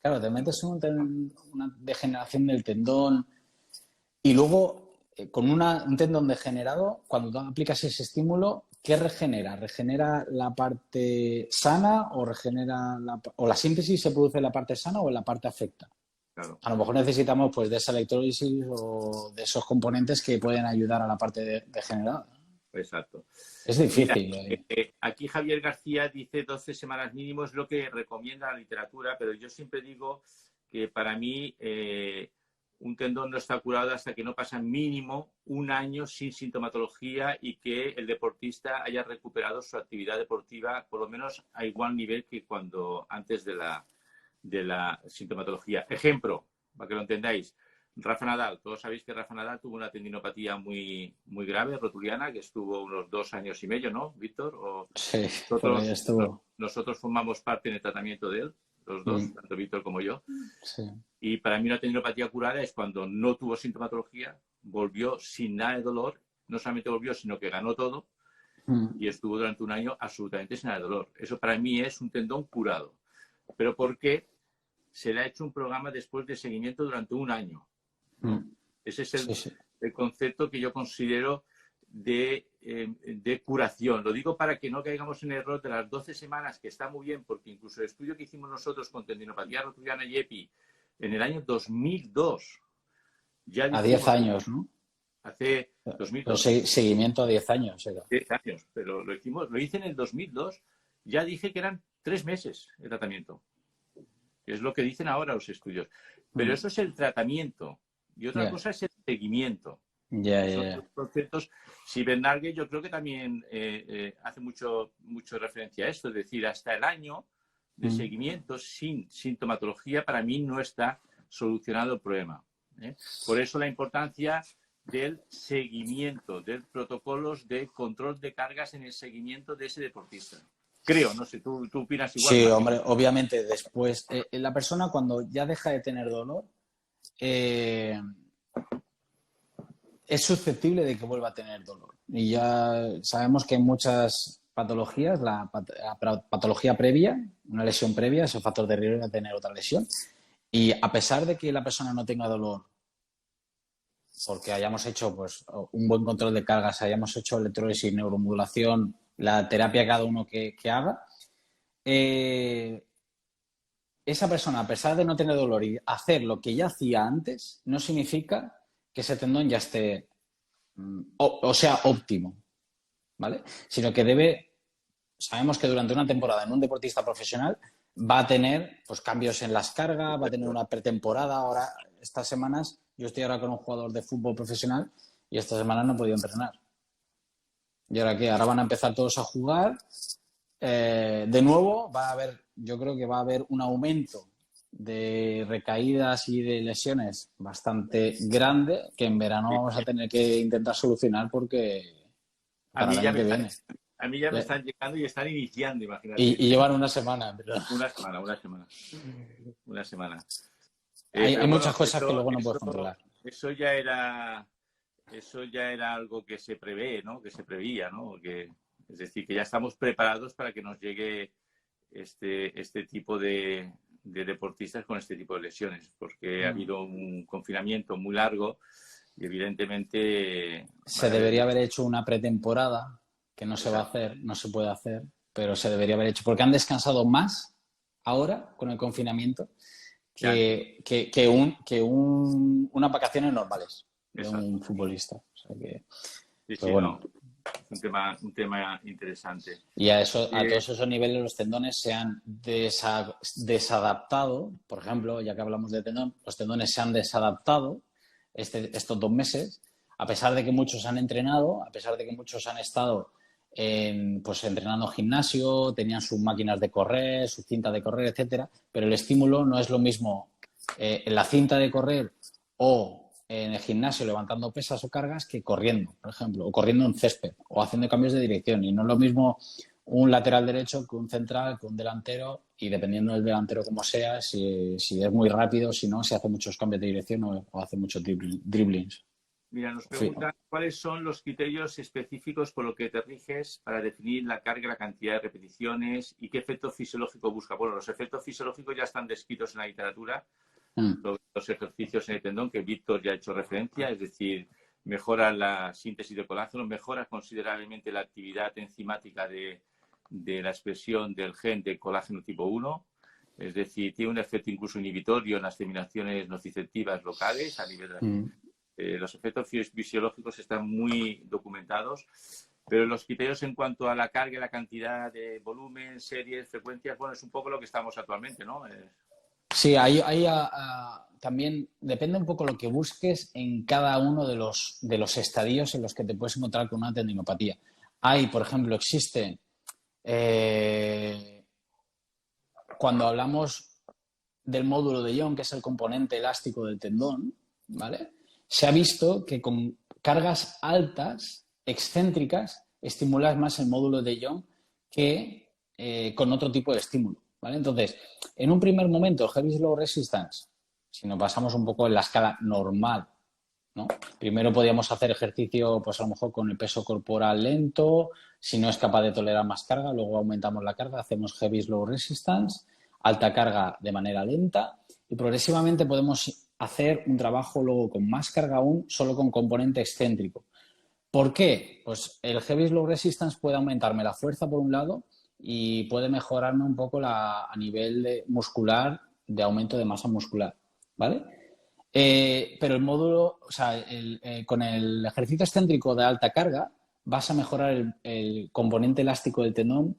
Claro, te metes en una degeneración del tendón y luego, con un tendón degenerado, cuando tú aplicas ese estímulo, ¿qué regenera? ¿Regenera la parte sana o o la síntesis se produce en la parte sana o en la parte afecta? claro. A lo mejor necesitamos pues de esa electrólisis o de esos componentes que pueden ayudar a la parte degenerada. Exacto. Es Mira, difícil. aquí Javier García dice 12 semanas mínimo es lo que recomienda la literatura, pero yo siempre digo que para mí un tendón no está curado hasta que no pasa mínimo un año sin sintomatología y que el deportista haya recuperado su actividad deportiva por lo menos a igual nivel que cuando antes de la sintomatología. Ejemplo, para que lo entendáis. Rafa Nadal, todos sabéis que Rafa Nadal tuvo una tendinopatía muy, muy grave, rotuliana, que estuvo unos 2 años y medio, ¿no, Víctor? Sí, por ahí estuvo. Nosotros formamos parte en el tratamiento de él, los dos, tanto Víctor como yo. Sí. Y para mí una tendinopatía curada es cuando no tuvo sintomatología, volvió sin nada de dolor, no solamente volvió, sino que ganó todo y estuvo durante un año absolutamente sin nada de dolor. Eso para mí es un tendón curado. ¿Pero por qué? Se le ha hecho un programa después de seguimiento durante un año, ¿no? Ese es el concepto que yo considero de curación. Lo digo para que no caigamos en el error de las 12 semanas, que está muy bien, porque incluso el estudio que hicimos nosotros con tendinopatía rotuliana y EPI en el año 2002, ya A 10 dijimos, años, ¿no? hace Pero 2002, seguimiento a 10 años. 10 años, pero lo hice en el 2002, ya dije que eran 3 meses el tratamiento. Es lo que dicen ahora los estudios. Pero eso es el tratamiento. Y otra cosa es el seguimiento. Son dos conceptos. Si Bernargue yo creo que también hace mucho referencia a esto. Es decir, hasta el año de seguimiento sin sintomatología para mí no está solucionado el problema. Por eso la importancia del seguimiento, de protocolos de control de cargas en el seguimiento de ese deportista. Creo, no sé, ¿tú opinas igual, Sí, Martín? hombre, obviamente después, la persona cuando ya deja de tener dolor, es susceptible de que vuelva a tener dolor. Y ya sabemos que en muchas patologías, la patología previa, una lesión previa, es el factor de riesgo de tener otra lesión. Y a pesar de que la persona no tenga dolor, porque hayamos hecho pues, un buen control de cargas, hayamos hecho electrólisis, neuromodulación, la terapia cada uno que haga, esa persona, a pesar de no tener dolor y hacer lo que ya hacía antes, no significa que ese tendón ya esté, o sea, óptimo, ¿vale? Sino que sabemos que durante una temporada en un deportista profesional va a tener pues, cambios en las cargas, va a tener una pretemporada. Ahora, estas semanas, yo estoy ahora con un jugador de fútbol profesional y esta semana no he podido entrenar. ¿Y ahora qué? Ahora van a empezar todos a jugar. De nuevo, yo creo que va a haber un aumento de recaídas y de lesiones bastante grande que en verano vamos a tener que intentar solucionar porque para el año que viene. A mí ya me están llegando y están iniciando, imagínate. Y llevan una semana, ¿verdad? Una semana. Hay Pero muchas bueno, cosas que luego no puedes controlar. Eso ya era algo que se prevé, ¿no? Que se preveía, ¿no? Es decir, que ya estamos preparados para que nos llegue este tipo de deportistas con este tipo de lesiones, porque ha habido un confinamiento muy largo y evidentemente... Se debería haber hecho una pretemporada, que no se va a hacer, no se puede hacer, pero se debería haber hecho, porque han descansado más ahora con el confinamiento que unas vacaciones normales de un futbolista. O sea que, sí, bueno. No. Es un tema interesante. Y a todos esos niveles los tendones se han desadaptado. Por ejemplo, ya que hablamos de tendón, los tendones se han desadaptado estos 2 meses, a pesar de que muchos han entrenado, a pesar de que muchos han estado pues entrenando gimnasio, tenían sus máquinas de correr, su cinta de correr, etcétera, pero el estímulo no es lo mismo en la cinta de correr o en el gimnasio levantando pesas o cargas que corriendo, por ejemplo, o corriendo en césped o haciendo cambios de dirección. Y no es lo mismo un lateral derecho que un central, que un delantero, y dependiendo del delantero como sea, si es muy rápido, si no, si hace muchos cambios de dirección o hace muchos dribblings. Mira, nos preguntan cuáles son los criterios específicos por los que te riges para definir la carga, la cantidad de repeticiones y qué efecto fisiológico busca. Bueno, los efectos fisiológicos ya están descritos en la literatura, los ejercicios en el tendón que Víctor ya ha hecho referencia, es decir, mejora la síntesis de colágeno, mejora considerablemente la actividad enzimática de la expresión del gen de colágeno tipo 1, es decir, tiene un efecto incluso inhibitorio en las terminaciones nociceptivas locales a nivel de los efectos fisiológicos están muy documentados, pero los criterios en cuanto a la carga, la cantidad de volumen, series, frecuencias, bueno, es un poco lo que estamos actualmente, ¿no? Sí, ahí también depende un poco lo que busques en cada uno de los estadios en los que te puedes encontrar con una tendinopatía. Por ejemplo, existe cuando hablamos del módulo de Young, que es el componente elástico del tendón, ¿vale? Se ha visto que con cargas altas, excéntricas, estimulas más el módulo de Young que con otro tipo de estímulo, ¿vale? Entonces, en un primer momento, el Heavy Slow Resistance, si nos basamos un poco en la escala normal, ¿no? Primero podríamos hacer ejercicio, pues a lo mejor con el peso corporal lento, si no es capaz de tolerar más carga, luego aumentamos la carga, hacemos Heavy Slow Resistance, alta carga de manera lenta y progresivamente podemos hacer un trabajo luego con más carga aún, solo con componente excéntrico. ¿Por qué? Pues el Heavy Slow Resistance puede aumentarme la fuerza por un lado y puede mejorarme un poco a nivel muscular, de aumento de masa muscular, ¿vale? Pero el módulo, o sea, con el ejercicio excéntrico de alta carga vas a mejorar el componente elástico del tendón,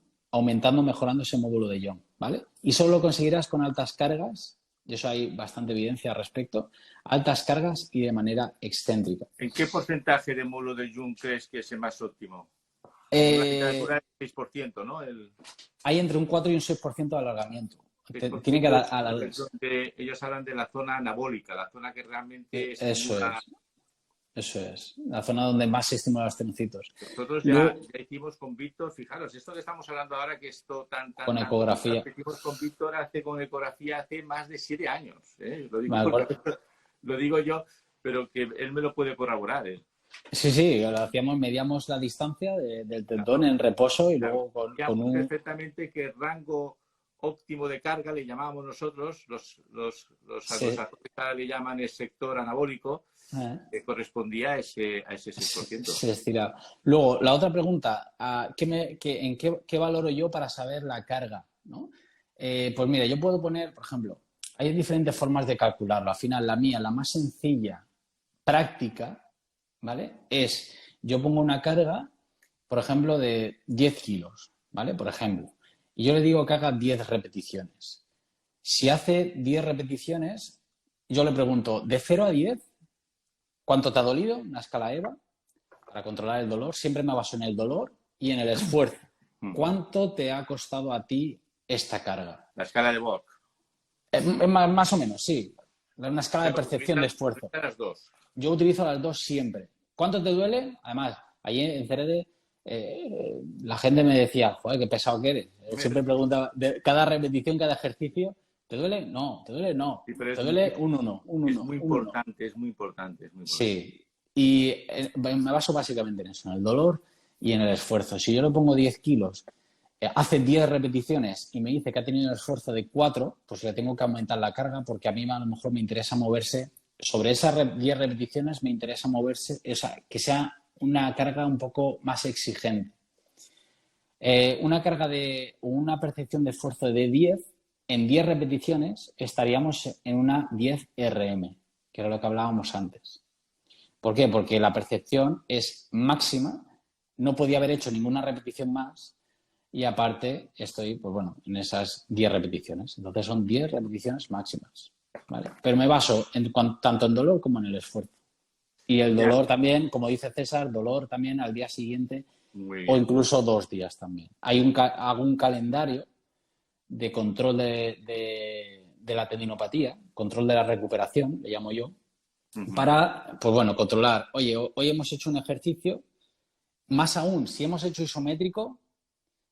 mejorando ese módulo de Young, ¿vale? Y solo lo conseguirás con altas cargas, y eso hay bastante evidencia al respecto, altas cargas y de manera excéntrica. ¿En qué porcentaje de módulo de Young crees que es el más óptimo? En la literatura es 6%, ¿no? Hay entre un 4 y un 6% de alargamiento. Tiene que alargarse. Ellos hablan de la zona anabólica, la zona que realmente estimula... Eso es, la zona donde más se estimulan los tenocitos. Nosotros ya hicimos con Víctor, fijaros, esto que estamos hablando ahora, que esto con ecografía. Hicimos con Víctor con ecografía hace más de 7 años. Lo digo yo, pero que él me lo puede corroborar. Sí, lo hacíamos, medíamos la distancia del tendón en reposo y luego con un... perfectamente que el rango óptimo de carga, le llamábamos nosotros, los anglosajones le llaman el sector anabólico, que correspondía a ese 6%. Se estiraba. Luego, la otra pregunta, ¿qué valoro yo para saber la carga, ¿no? Pues mira, yo puedo poner, por ejemplo, hay diferentes formas de calcularlo. Al final, la mía, la más sencilla, práctica, ¿vale? Yo pongo una carga, por ejemplo, de 10 kilos, ¿vale? Por ejemplo. Y yo le digo que haga 10 repeticiones. Si hace 10 repeticiones, yo le pregunto, de 0 a 10, ¿cuánto te ha dolido? Una escala EVA, para controlar el dolor. Siempre me baso en el dolor y en el esfuerzo. ¿Cuánto te ha costado a ti esta carga? La escala de Borg. Más o menos, sí. Una escala de percepción de esfuerzo. Las dos. Yo utilizo las dos siempre. ¿Cuánto te duele? Además, allí en Cerede la gente me decía, joder, qué pesado que eres. Siempre preguntaba, cada repetición, cada ejercicio, ¿te duele? No, ¿te duele? No. Sí, ¿te duele? Un 1. Es muy importante, es muy importante. Sí, y me baso básicamente en eso, en el dolor y en el esfuerzo. Si yo le pongo 10 kilos, hace 10 repeticiones y me dice que ha tenido un esfuerzo de 4, pues le tengo que aumentar la carga porque a mí a lo mejor me interesa moverse. Sobre esas 10 repeticiones me interesa moverse, que sea una carga un poco más exigente. Una percepción de esfuerzo de 10, en 10 repeticiones estaríamos en una 10 RM, que era lo que hablábamos antes. ¿Por qué? Porque la percepción es máxima, no podía haber hecho ninguna repetición más y aparte estoy, pues bueno, en esas 10 repeticiones. Entonces son 10 repeticiones máximas, ¿vale? Pero me baso tanto en dolor como en el esfuerzo. Y el dolor también, como dice César, dolor también al día siguiente o incluso 2 días también. Hago un calendario de control de la tendinopatía, control de la recuperación, le llamo yo, para, pues bueno, controlar. Oye, hoy hemos hecho un ejercicio, más aún, si hemos hecho isométrico,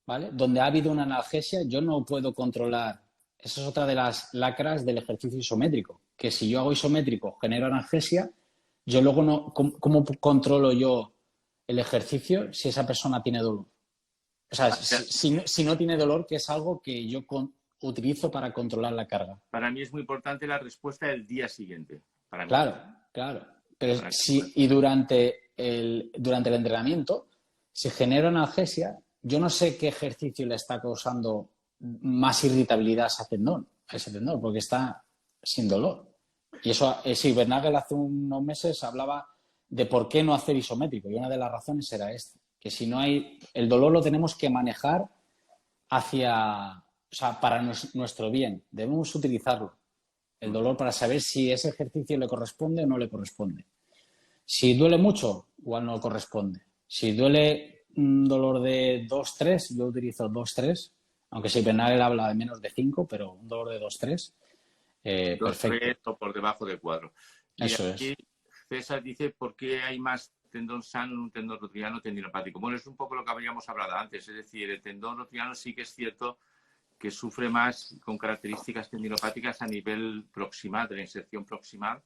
¿vale? Donde ha habido una analgesia, yo no puedo controlar. Esa es otra de las lacras del ejercicio isométrico, que si yo hago isométrico, genero analgesia, yo luego no, ¿cómo controlo yo el ejercicio si esa persona tiene dolor? O sea, si no tiene dolor, que es algo que yo utilizo para controlar la carga. Para mí es muy importante la respuesta del día siguiente. Para mí. Claro, claro. Pero y durante el entrenamiento, si genera analgesia, yo no sé qué ejercicio le está causando más irritabilidad a ese tendón, porque está sin dolor. Y eso, sí, Bernagel hace unos meses hablaba de por qué no hacer isométrico, y una de las razones era esta, que si no hay, el dolor lo tenemos que manejar o sea, para nuestro bien, debemos utilizarlo, el dolor, para saber si ese ejercicio le corresponde o no le corresponde. Si duele mucho, igual no corresponde. Si duele un dolor de 2-3, yo utilizo 2-3, aunque si Bernagel habla de menos de 5, pero un dolor de 2-3, perfecto. O por debajo del cuadro. Y eso aquí es. César dice, ¿por qué hay más tendón sano en un tendón rotuliano tendinopático? Bueno, es un poco lo que habíamos hablado antes, es decir, el tendón rotuliano sí que es cierto que sufre más con características tendinopáticas a nivel proximal, de la inserción proximal,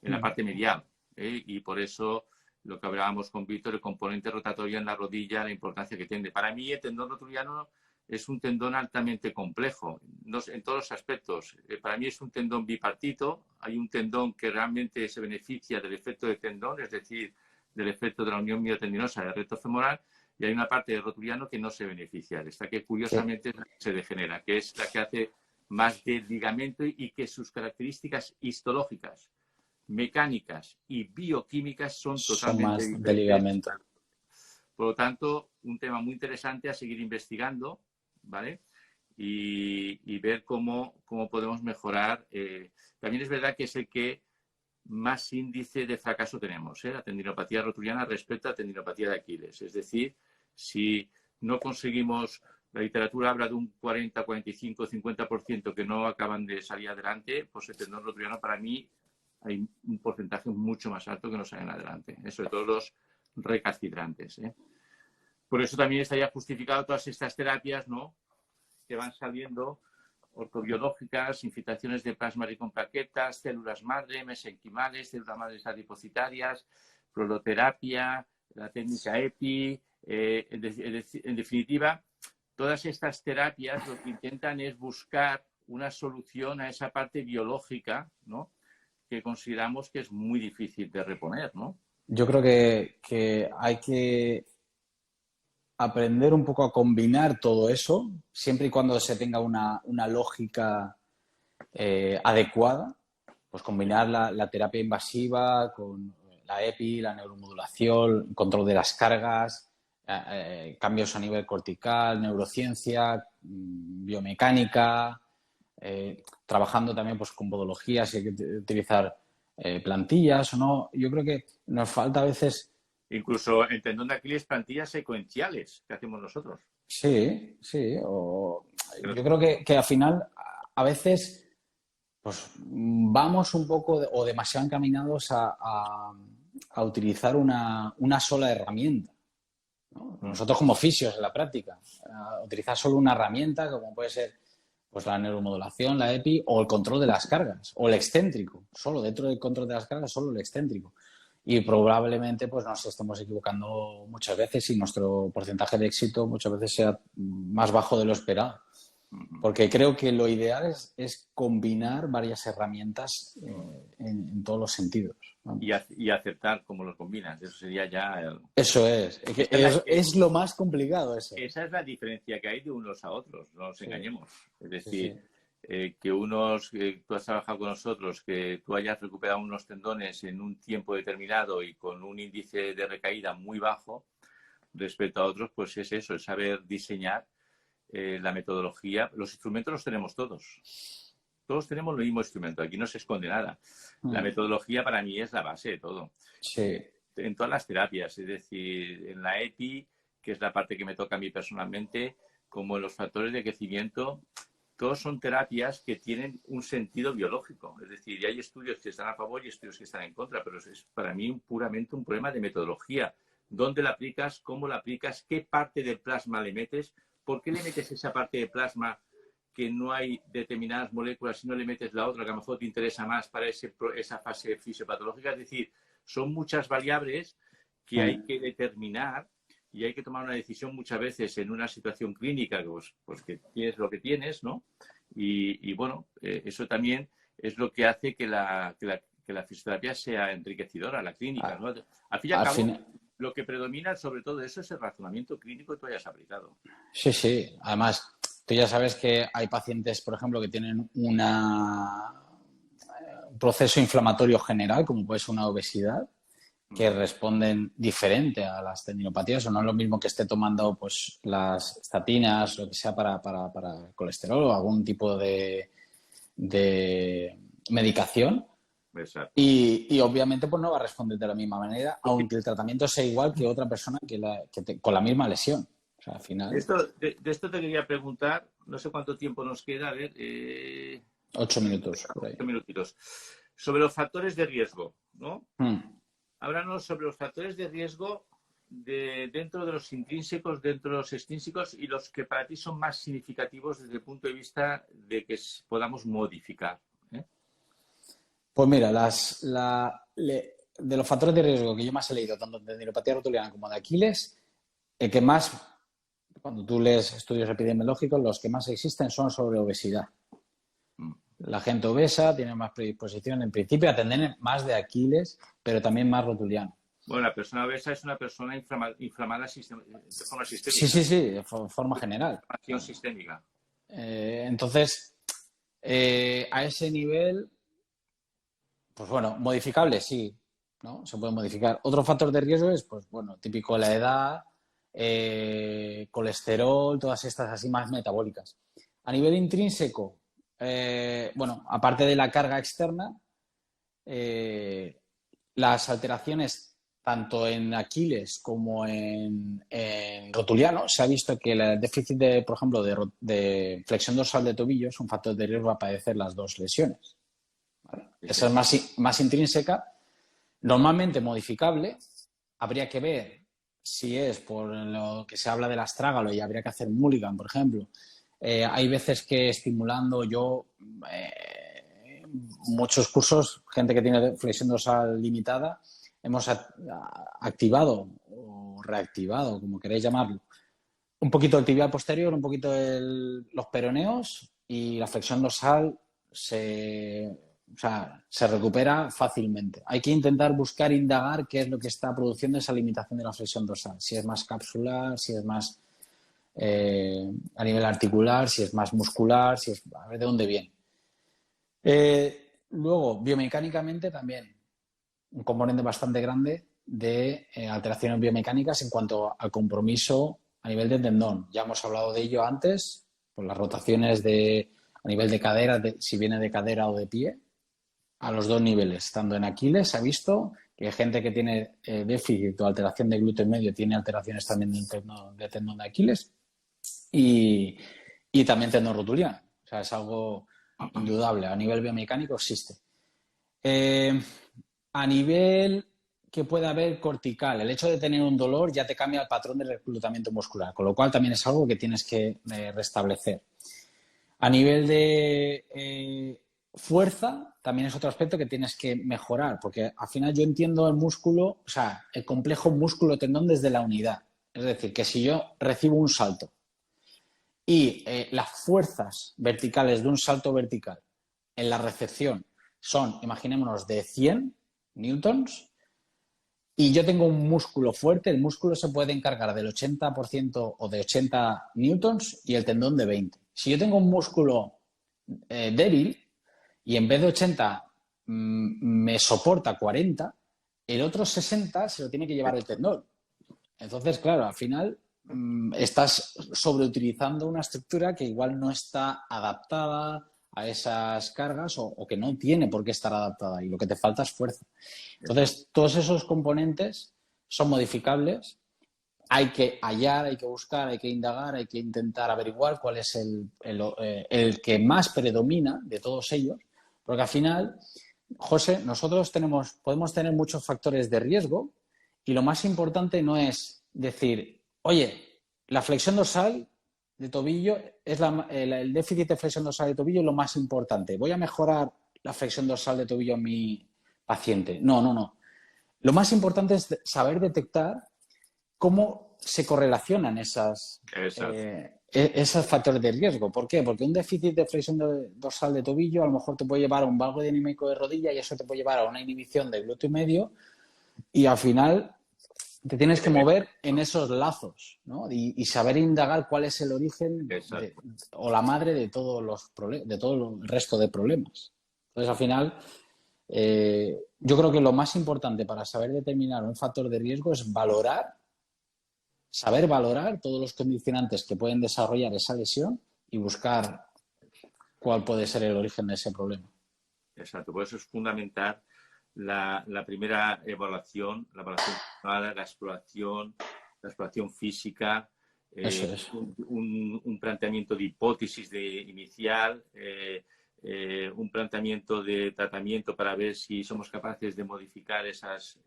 en la parte medial. Y por eso lo que hablábamos con Víctor, el componente rotatorio en la rodilla, la importancia que tiene. Para mí el tendón rotuliano es un tendón altamente complejo en todos los aspectos. Para mí es un tendón bipartito. Hay un tendón que realmente se beneficia del efecto de tendón, es decir, del efecto de la unión miotendinosa del recto femoral, y hay una parte del rotuliano que no se beneficia, esta que curiosamente se degenera, que es la que hace más de ligamento y que sus características histológicas, mecánicas y bioquímicas son totalmente más diferentes. de ligamento. Por lo tanto, un tema muy interesante a seguir investigando, ¿vale? Y ver cómo podemos mejorar. También es verdad que es el que más índice de fracaso tenemos, la tendinopatía rotuliana respecto a la tendinopatía de Aquiles. Es decir, si no conseguimos, la literatura habla de un 40, 45, 50% que no acaban de salir adelante, pues el tendón rotuliano para mí hay un porcentaje mucho más alto que no salen adelante, sobre todo los recalcitrantes. Por eso también estaría justificado todas estas terapias, ¿no?, que van saliendo, ortobiológicas, infiltraciones de plasma rico en plaquetas, células madre, mesenquimales, células madres adipocitarias, proloterapia, la técnica EPI. En definitiva, todas estas terapias lo que intentan es buscar una solución a esa parte biológica, ¿no?, que consideramos que es muy difícil de reponer, ¿no? Yo creo que hay que aprender un poco a combinar todo eso, siempre y cuando se tenga una lógica adecuada, pues combinar la terapia invasiva con la EPI, la neuromodulación, control de las cargas, cambios a nivel cortical, neurociencia, biomecánica, trabajando también pues con podología, si hay que utilizar plantillas o no. Yo creo que nos falta a veces... Incluso el tendón de Aquiles, plantillas secuenciales que hacemos nosotros. Sí. Yo creo que al final a veces pues vamos un poco o demasiado encaminados a utilizar una sola herramienta, ¿no? Nosotros como fisios en la práctica, utilizar solo una herramienta como puede ser pues la neuromodulación, la EPI o el control de las cargas o el excéntrico, solo dentro del control de las cargas solo el excéntrico. Y probablemente pues nos estemos equivocando muchas veces y nuestro porcentaje de éxito muchas veces sea más bajo de lo esperado. Porque creo que lo ideal es combinar varias herramientas en todos los sentidos. Y acertar cómo los combinas. Eso sería ya... Eso es lo más complicado. Esa es la diferencia que hay de unos a otros, no nos engañemos. Es decir, que tú has trabajado con nosotros, que tú hayas recuperado unos tendones en un tiempo determinado y con un índice de recaída muy bajo respecto a otros, pues es eso, es saber diseñar la metodología. Los instrumentos los tenemos todos. Todos tenemos el mismo instrumento. Aquí no se esconde nada. La metodología para mí es la base de todo. Sí. En todas las terapias, es decir, en la EPI, que es la parte que me toca a mí personalmente, como en los factores de crecimiento, todos son terapias que tienen un sentido biológico. Es decir, hay estudios que están a favor y estudios que están en contra, pero es para mí puramente un problema de metodología. ¿Dónde la aplicas? ¿Cómo la aplicas? ¿Qué parte del plasma le metes? ¿por qué le metes esa parte de plasma que no hay determinadas moléculas y no le metes la otra que a lo mejor te interesa más para esa fase fisiopatológica? Es decir, son muchas variables que hay que determinar y hay que tomar una decisión muchas veces en una situación clínica, pues que tienes lo que tienes, ¿no? Y bueno, eso también es lo que hace que la fisioterapia sea enriquecedora, la clínica, ¿no? Al fin y al cabo, lo que predomina sobre todo eso es el razonamiento clínico que tú hayas aplicado. Sí, sí. Además, tú ya sabes que hay pacientes, por ejemplo, que tienen un proceso inflamatorio general, como puede ser una obesidad, que responden diferente a las tendinopatías, o no es lo mismo que esté tomando pues las estatinas, lo que sea para colesterol o algún tipo de medicación. Exacto. Y obviamente pues no va a responder de la misma manera, aunque el tratamiento sea igual que otra persona con la misma lesión. O sea, al final... De esto te quería preguntar, no sé cuánto tiempo nos queda, a ver... 8 minutos, por ahí. 8 minutitos. Sobre los factores de riesgo, ¿no? Háblanos sobre los factores de riesgo dentro de los intrínsecos, dentro de los extrínsecos y los que para ti son más significativos desde el punto de vista de que podamos modificar. Pues mira, de los factores de riesgo que yo más he leído, tanto de tendinopatía rotuliana como de Aquiles, el que más, cuando tú lees estudios epidemiológicos, los que más existen son sobre obesidad. La gente obesa tiene más predisposición, en principio, a tener más de Aquiles, pero también más rotuliano. Bueno, la persona obesa es una persona inflamada de forma sistémica. Sí, de forma general. Inflamación sistémica. Entonces, a ese nivel, pues bueno, modificable sí, ¿no? Se puede modificar. Otro factor de riesgo es, pues bueno, típico la edad, colesterol, todas estas así más metabólicas. A nivel intrínseco, bueno, aparte de la carga externa, las alteraciones tanto en Aquiles como en rotuliano, se ha visto que el déficit, por ejemplo, de flexión dorsal de tobillo es un factor de riesgo a padecer las dos lesiones. ¿Vale? Esa es más intrínseca, normalmente modificable. Habría que ver si es por lo que se habla del astrágalo y habría que hacer mulligan, por ejemplo. Hay veces que estimulando muchos cursos, gente que tiene flexión dorsal limitada, hemos activado o reactivado, como queréis llamarlo, un poquito el tibial posterior, un poquito los peroneos y la flexión dorsal se recupera fácilmente. Hay que intentar buscar, indagar qué es lo que está produciendo esa limitación de la flexión dorsal. Si es más capsular, si es más a nivel articular, si es más muscular, a ver de dónde viene. Luego, biomecánicamente también un componente bastante grande de alteraciones biomecánicas en cuanto al compromiso a nivel de tendón. Ya hemos hablado de ello antes, por las rotaciones a nivel de cadera, si viene de cadera o de pie, a los dos niveles. Tanto en Aquiles se ha visto que hay gente que tiene déficit o alteración de glúteo medio, tiene alteraciones también de tendón de Aquiles y también tendón rotuliano. O sea, es algo indudable. A nivel biomecánico existe. A nivel que puede haber cortical, el hecho de tener un dolor ya te cambia el patrón de reclutamiento muscular, con lo cual también es algo que tienes que restablecer. A nivel de fuerza, también es otro aspecto que tienes que mejorar, porque al final yo entiendo el músculo, o sea, el complejo músculo-tendón desde la unidad. Es decir, que si yo recibo un salto y las fuerzas verticales de un salto vertical en la recepción son, imaginémonos, de 100 newtons, y yo tengo un músculo fuerte, el músculo se puede encargar del 80% o de 80 newtons y el tendón de 20. Si yo tengo un músculo débil y en vez de 80 me soporta 40, el otro 60 se lo tiene que llevar el tendón. Entonces, claro, al final estás sobreutilizando una estructura que igual no está adaptada a esas cargas o que no tiene por qué estar adaptada y lo que te falta es fuerza. Entonces, todos esos componentes son modificables. Hay que hallar, hay que buscar, hay que indagar, hay que intentar averiguar cuál es el que más predomina de todos ellos, porque al final, José, nosotros podemos tener muchos factores de riesgo y lo más importante no es decir, oye, la flexión dorsal de tobillo es el déficit de flexión dorsal de tobillo es lo más importante. Voy a mejorar la flexión dorsal de tobillo en mi paciente. No, no, no. Lo más importante es saber detectar cómo se correlacionan esos factores de riesgo. ¿Por qué? Porque un déficit de flexión dorsal de tobillo a lo mejor te puede llevar a un valgo dinámico de rodilla y eso te puede llevar a una inhibición del glúteo medio y al final te tienes que mover en esos lazos, ¿no? Y saber indagar cuál es el origen o la madre de todos de todo el resto de problemas. Entonces, al final, yo creo que lo más importante para saber determinar un factor de riesgo es saber valorar todos los condicionantes que pueden desarrollar esa lesión y buscar cuál puede ser el origen de ese problema. Exacto, por eso es fundamental la primera evaluación, la exploración física, Eso es. un planteamiento de hipótesis inicial, un planteamiento de tratamiento para ver si somos capaces de modificar esas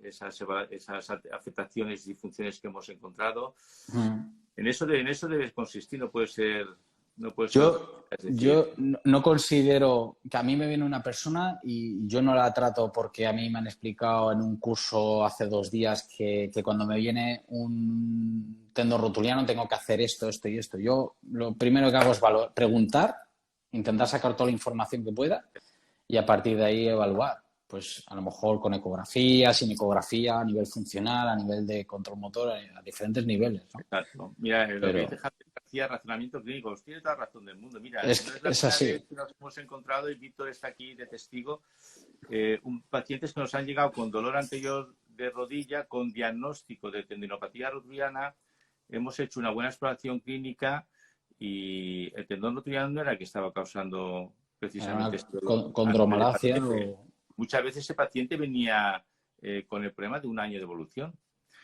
afectaciones y funciones que hemos encontrado. En eso debe consistir, no puede ser... Yo no considero que a mí me viene una persona y yo no la trato porque a mí me han explicado en un curso hace 2 días que cuando me viene un tendón rotuliano tengo que hacer esto, esto y esto. Yo lo primero que hago es preguntar, intentar sacar toda la información que pueda y a partir de ahí evaluar. Pues a lo mejor con ecografía, sin ecografía, a nivel funcional, a nivel de control motor, a diferentes niveles, ¿no? Exacto. Mira, lo que dice Javier García, razonamiento clínico, tiene toda la razón del mundo. Mira, no es la primera vez que nos hemos encontrado, y Víctor está aquí de testigo, pacientes que nos han llegado con dolor anterior de rodilla, con diagnóstico de tendinopatía rotuliana. Hemos hecho una buena exploración clínica y el tendón rotuliano no era el que estaba causando precisamente condromalacia. Muchas veces ese paciente venía con el problema de 1 año de evolución.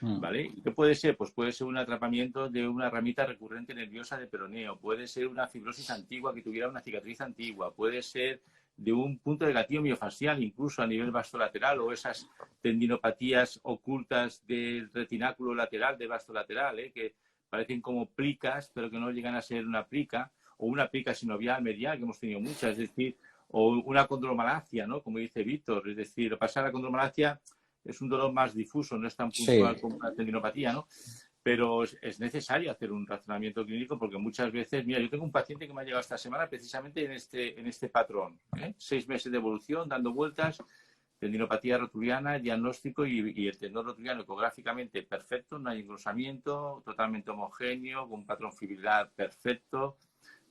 ¿Vale? ¿Y qué puede ser? Pues puede ser un atrapamiento de una ramita recurrente nerviosa de peroneo, puede ser una fibrosis antigua que tuviera una cicatriz antigua, puede ser de un punto de gatillo miofascial, incluso a nivel vasolateral, o esas tendinopatías ocultas del retináculo lateral, de vasolateral, que parecen como plicas, pero que no llegan a ser una plica, o una plica sinovial medial, que hemos tenido muchas, es decir, o una condromalacia, ¿no? Como dice Víctor, es decir, pasar a condromalacia es un dolor más difuso, no es tan puntual como una tendinopatía, ¿no? Pero es necesario hacer un razonamiento clínico porque muchas veces, mira, yo tengo un paciente que me ha llegado esta semana precisamente en este patrón, 6 meses de evolución, dando vueltas, tendinopatía rotuliana, diagnóstico y el tendón rotuliano ecográficamente perfecto, no hay engrosamiento, totalmente homogéneo, con un patrón fibrilar perfecto,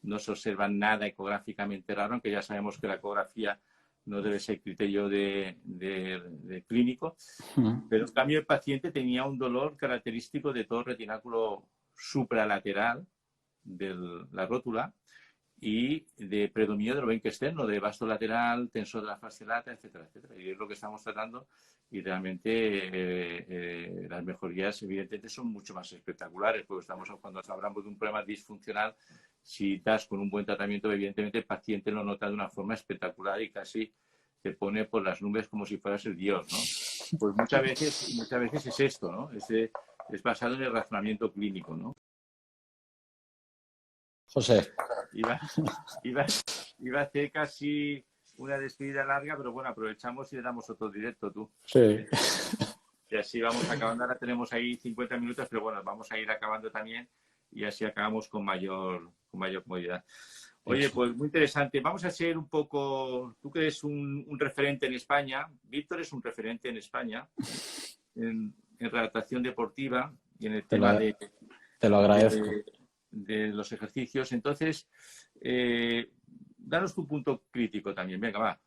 no se observa nada ecográficamente raro, aunque ya sabemos que la ecografía no debe ser criterio de clínico, pero en cambio el paciente tenía un dolor característico de todo el retináculo supralateral de la rótula y de predominio del obenque externo, de vasto lateral, tensor de la fascia lata, etcétera, etcétera. Y es lo que estamos tratando y realmente las mejorías evidentemente son mucho más espectaculares, porque cuando hablamos de un problema disfuncional, si das con un buen tratamiento, evidentemente el paciente lo nota de una forma espectacular y casi te pone por las nubes como si fueras el Dios, ¿no? Pues muchas veces es esto, ¿no? Es basado en el razonamiento clínico, ¿no? José. Iba a hacer casi una despedida larga, pero bueno, aprovechamos y le damos otro directo, tú. Sí. Y así vamos acabando. Ahora tenemos ahí 50 minutos, pero bueno, vamos a ir acabando también y así acabamos con mayor comodidad. Oye, pues muy interesante. Vamos a ser un poco... Tú que eres un referente en España, Víctor es un referente en España en redactación deportiva y en el tema te lo agradezco. De los ejercicios. Entonces, danos tu punto crítico también. Venga, va.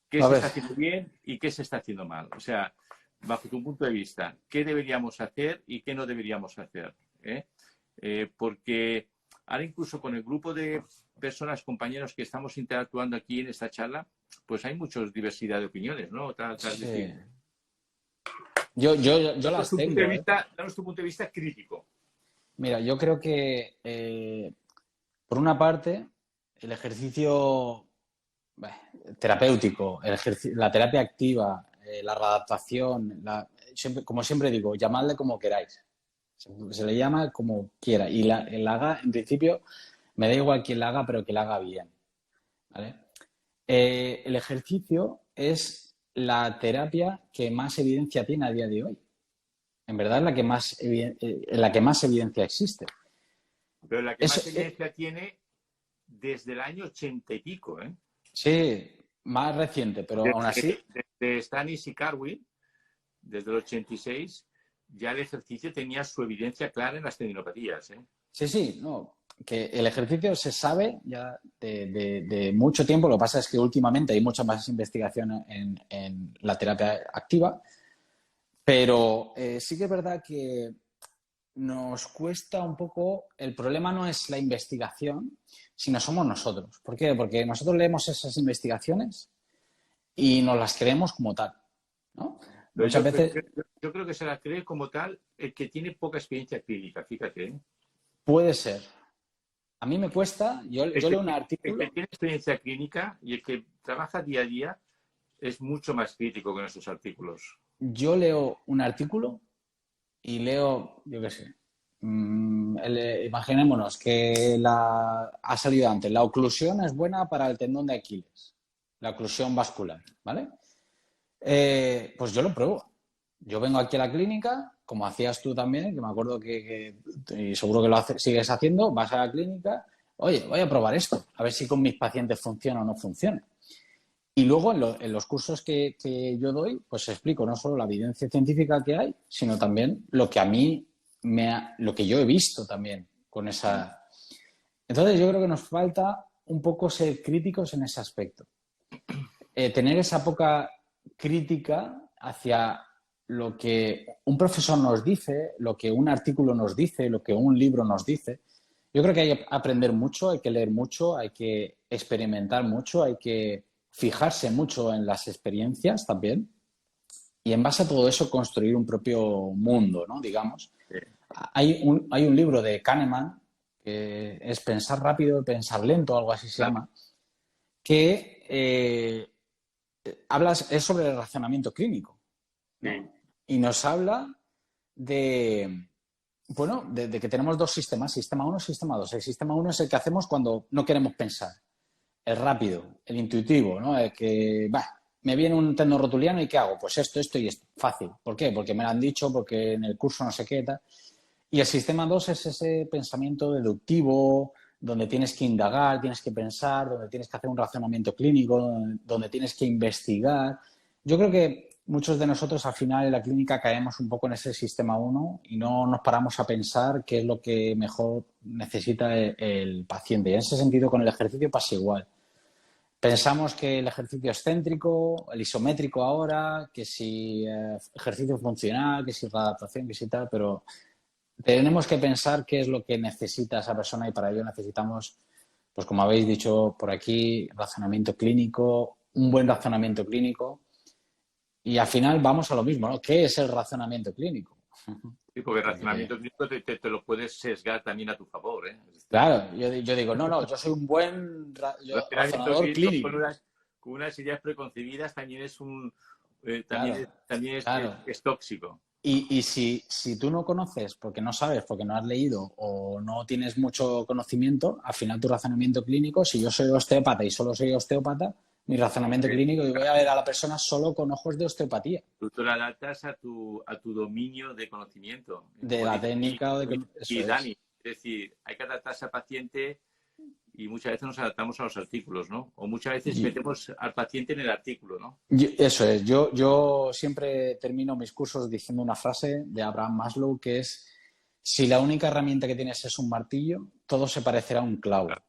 ¿Qué se está haciendo bien y qué se está haciendo mal? O sea, bajo tu punto de vista, ¿qué deberíamos hacer y qué no deberíamos hacer? Porque ahora incluso con el grupo de personas, compañeros que estamos interactuando aquí en esta charla, pues hay mucha diversidad de opiniones, ¿no? Sí. Yo las tengo. Danos tu punto de vista crítico. Mira, yo creo que, por una parte, el ejercicio terapéutico, la terapia activa, la readaptación, como siempre digo, llamadle como queráis, Se le llama como quiera. Y la haga, en principio, me da igual quién la haga, pero que la haga bien. ¿Vale? El ejercicio es la terapia que más evidencia tiene a día de hoy. En verdad es la que más evidencia existe. Pero la que más evidencia tiene desde el año 80 y pico, ¿eh? Sí, más reciente, pero aún así... Desde Stanis y Carwin, desde el 86, ya el ejercicio tenía su evidencia clara en las tendinopatías, ¿eh? Sí, no, que el ejercicio se sabe ya de mucho tiempo. Lo que pasa es que últimamente hay mucha más investigación en la terapia activa, pero sí que es verdad que nos cuesta un poco. El problema no es la investigación, sino somos nosotros. ¿Por qué? Porque nosotros leemos esas investigaciones y nos las creemos como tal, ¿no? Pero Muchas veces yo creo que se la cree como tal el que tiene poca experiencia clínica, fíjate, ¿eh? puede ser. A mí me cuesta, yo leo un El que artículo. tiene experiencia clínica y el que trabaja día a día es mucho más crítico con esos artículos. Yo leo un artículo y leo, yo qué sé, imaginémonos que ha salido antes, la oclusión es buena para el tendón de Aquiles, la oclusión vascular, ¿vale? Pues yo lo pruebo. Yo vengo aquí a la clínica, como hacías tú también, que me acuerdo y seguro que sigues haciendo, vas a la clínica, oye, voy a probar esto, a ver si con mis pacientes funciona o no funciona. Y luego en los cursos que yo doy, pues explico no solo la evidencia científica que hay, sino también lo que a mí lo que yo he visto también con esa. Entonces yo creo que nos falta un poco ser críticos en ese aspecto. Tener esa poca crítica hacia lo que un profesor nos dice, lo que un artículo nos dice, lo que un libro nos dice. Yo creo que hay que aprender mucho, hay que leer mucho, hay que experimentar mucho, hay que fijarse mucho en las experiencias también y en base a todo eso construir un propio mundo, ¿no? Digamos. Sí. Hay un libro de Kahneman que es Pensar rápido y pensar lento, algo así se llama, que es sobre el razonamiento clínico, ¿no? Sí. Y nos habla de que tenemos dos sistemas, sistema 1 y sistema 2. El sistema 1 es el que hacemos cuando no queremos pensar, el rápido, el intuitivo, ¿no? El que, me viene un tendón rotuliano y ¿qué hago? Pues esto y esto. Fácil. ¿Por qué? Porque me lo han dicho, porque en el curso no sé qué tal. Y el sistema 2 es ese pensamiento deductivo, donde tienes que indagar, tienes que pensar, donde tienes que hacer un razonamiento clínico, donde tienes que investigar. Yo creo que muchos de nosotros al final en la clínica caemos un poco en ese sistema 1 y no nos paramos a pensar qué es lo que mejor necesita el paciente. Y en ese sentido con el ejercicio pasa igual. Pensamos que el ejercicio excéntrico, el isométrico ahora, que si ejercicio funcional, que si readaptación, que si tal, pero tenemos que pensar qué es lo que necesita esa persona y para ello necesitamos, pues como habéis dicho por aquí, razonamiento clínico, un buen razonamiento clínico y al final vamos a lo mismo, ¿no? ¿Qué es el razonamiento clínico? Sí, porque el razonamiento clínico te lo puedes sesgar también a tu favor, ¿eh? Claro, yo digo, no, yo soy un buen Razonamiento razonador clínico clínico. con unas ideas preconcebidas también es Claro, también claro. es tóxico. Y si tú no conoces, porque no sabes, porque no has leído o no tienes mucho conocimiento, al final tu razonamiento clínico, si yo soy osteópata y solo soy osteópata, mi razonamiento clínico, yo voy a ver a la persona solo con ojos de osteopatía. Tú te lo adaptas a tu dominio de conocimiento. De la técnica o de... Eso Y es. Dani, es decir, hay que adaptarse al paciente y muchas veces nos adaptamos a los artículos, ¿no? O muchas veces metemos al paciente en el artículo, ¿no? Eso es. Yo siempre termino mis cursos diciendo una frase de Abraham Maslow que es: si la única herramienta que tienes es un martillo, todo se parecerá a un clavo. Claro.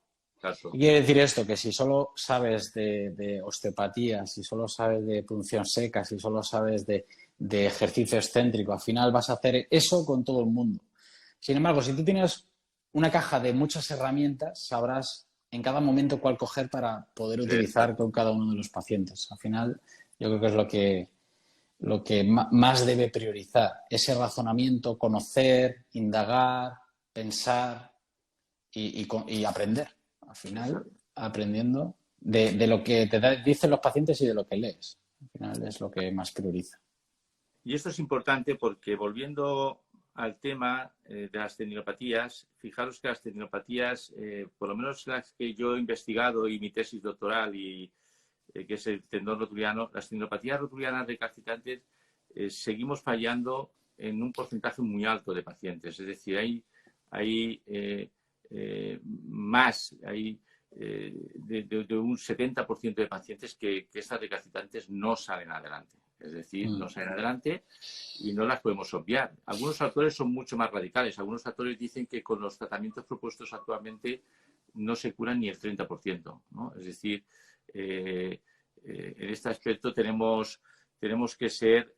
¿Qué quiere decir esto? Que si solo sabes de osteopatía, si solo sabes de punción seca, si solo sabes de ejercicio excéntrico, al final vas a hacer eso con todo el mundo. Sin embargo, si tú tienes una caja de muchas herramientas, sabrás en cada momento cuál coger para poder utilizar con cada uno de los pacientes. Al final, yo creo que es lo que más debe priorizar. Ese razonamiento, conocer, indagar, pensar y aprender. Al final, aprendiendo de lo que te dicen los pacientes y de lo que lees. Al final es lo que más prioriza. Y esto es importante porque volviendo al tema de las tendinopatías, fijaros que las tendinopatías, por lo menos las que yo he investigado y mi tesis doctoral, que es el tendón rotuliano, las tendinopatías rotulianas recalcitrantes, seguimos fallando en un porcentaje muy alto de pacientes. Es decir, hay de un 70% de pacientes que estas recalcitrantes no salen adelante. Es decir, no salen adelante y no las podemos obviar. Algunos autores son mucho más radicales. Algunos autores dicen que con los tratamientos propuestos actualmente no se curan ni el 30%, ¿no? Es decir, en este aspecto tenemos que ser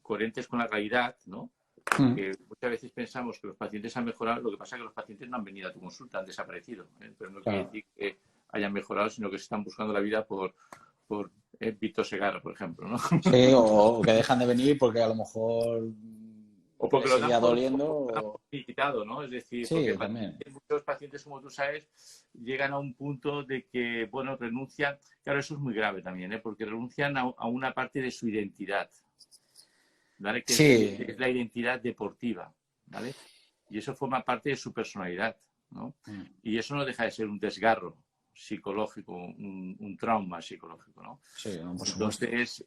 coherentes con la realidad, ¿no? Porque muchas veces pensamos que los pacientes han mejorado, lo que pasa es que los pacientes no han venido a tu consulta, han desaparecido, ¿eh? Pero no quiere decir que hayan mejorado, sino que se están buscando la vida por Víctor Segarra, por ejemplo, ¿no? Sí, o que dejan de venir porque a lo mejor o porque les lo seguía dan por doliendo. limitado, ¿no? Es decir, Sí, porque también. muchos pacientes, como tú sabes, llegan a un punto de que, bueno, renuncian. Claro, eso es muy grave también, ¿eh? Porque renuncian a una parte de su identidad, ¿vale? Que Sí. es la identidad deportiva, ¿vale? Y eso forma parte de su personalidad, ¿no? Y eso no deja de ser un desgarro psicológico, un trauma psicológico, ¿no? Sí, no, por Entonces,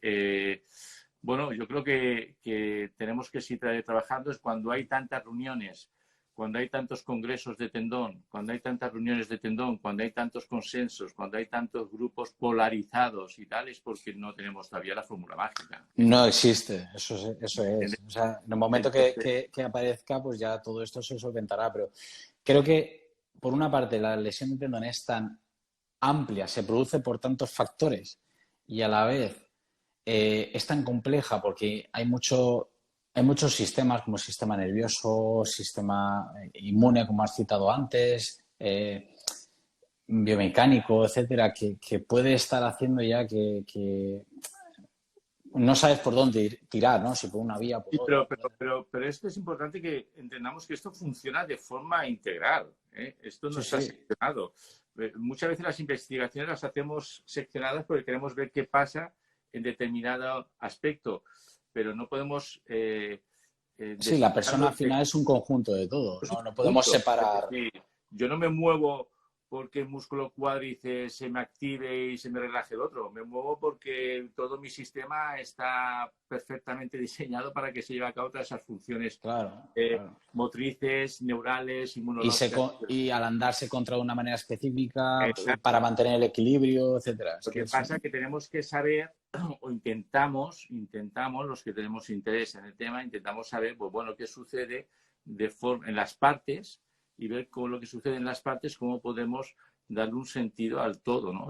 bueno, yo creo que tenemos que seguir trabajando. Es cuando hay tantas reuniones, cuando hay tantos congresos de tendón, cuando hay tantas reuniones de tendón, cuando hay tantos consensos, cuando hay tantos grupos polarizados y tal, es porque no tenemos todavía la fórmula mágica. No existe, eso es. O sea, en el momento que aparezca, pues ya todo esto se solventará. Pero creo que, por una parte, la lesión de tendón es tan amplia, se produce por tantos factores y a la vez es tan compleja porque hay muchos sistemas como sistema nervioso, sistema inmune, como has citado antes, biomecánico, etcétera, que puede estar haciendo ya que no sabes por dónde tirar, ¿no? Si por una vía, por Sí, otra. pero esto es importante que entendamos que esto funciona de forma integral, ¿eh? Esto no está seccionado. Muchas veces las investigaciones las hacemos seccionadas porque queremos ver qué pasa en determinado aspecto, pero no podemos... sí, la persona al final es un conjunto de todo, ¿no? No podemos separar. Yo no me muevo porque el músculo cuádriceps se me active y se me relaje el otro. Me muevo porque todo mi sistema está perfectamente diseñado para que se lleve a cabo todas esas funciones motrices, neurales, inmunológicas. Y al andarse contra de una manera específica para mantener el equilibrio, etcétera. Lo que pasa es que tenemos que saber, o intentamos, los que tenemos interés en el tema, intentamos saber, pues bueno, qué sucede en las partes y ver cómo lo que sucede en las partes, cómo podemos darle un sentido al todo, ¿no?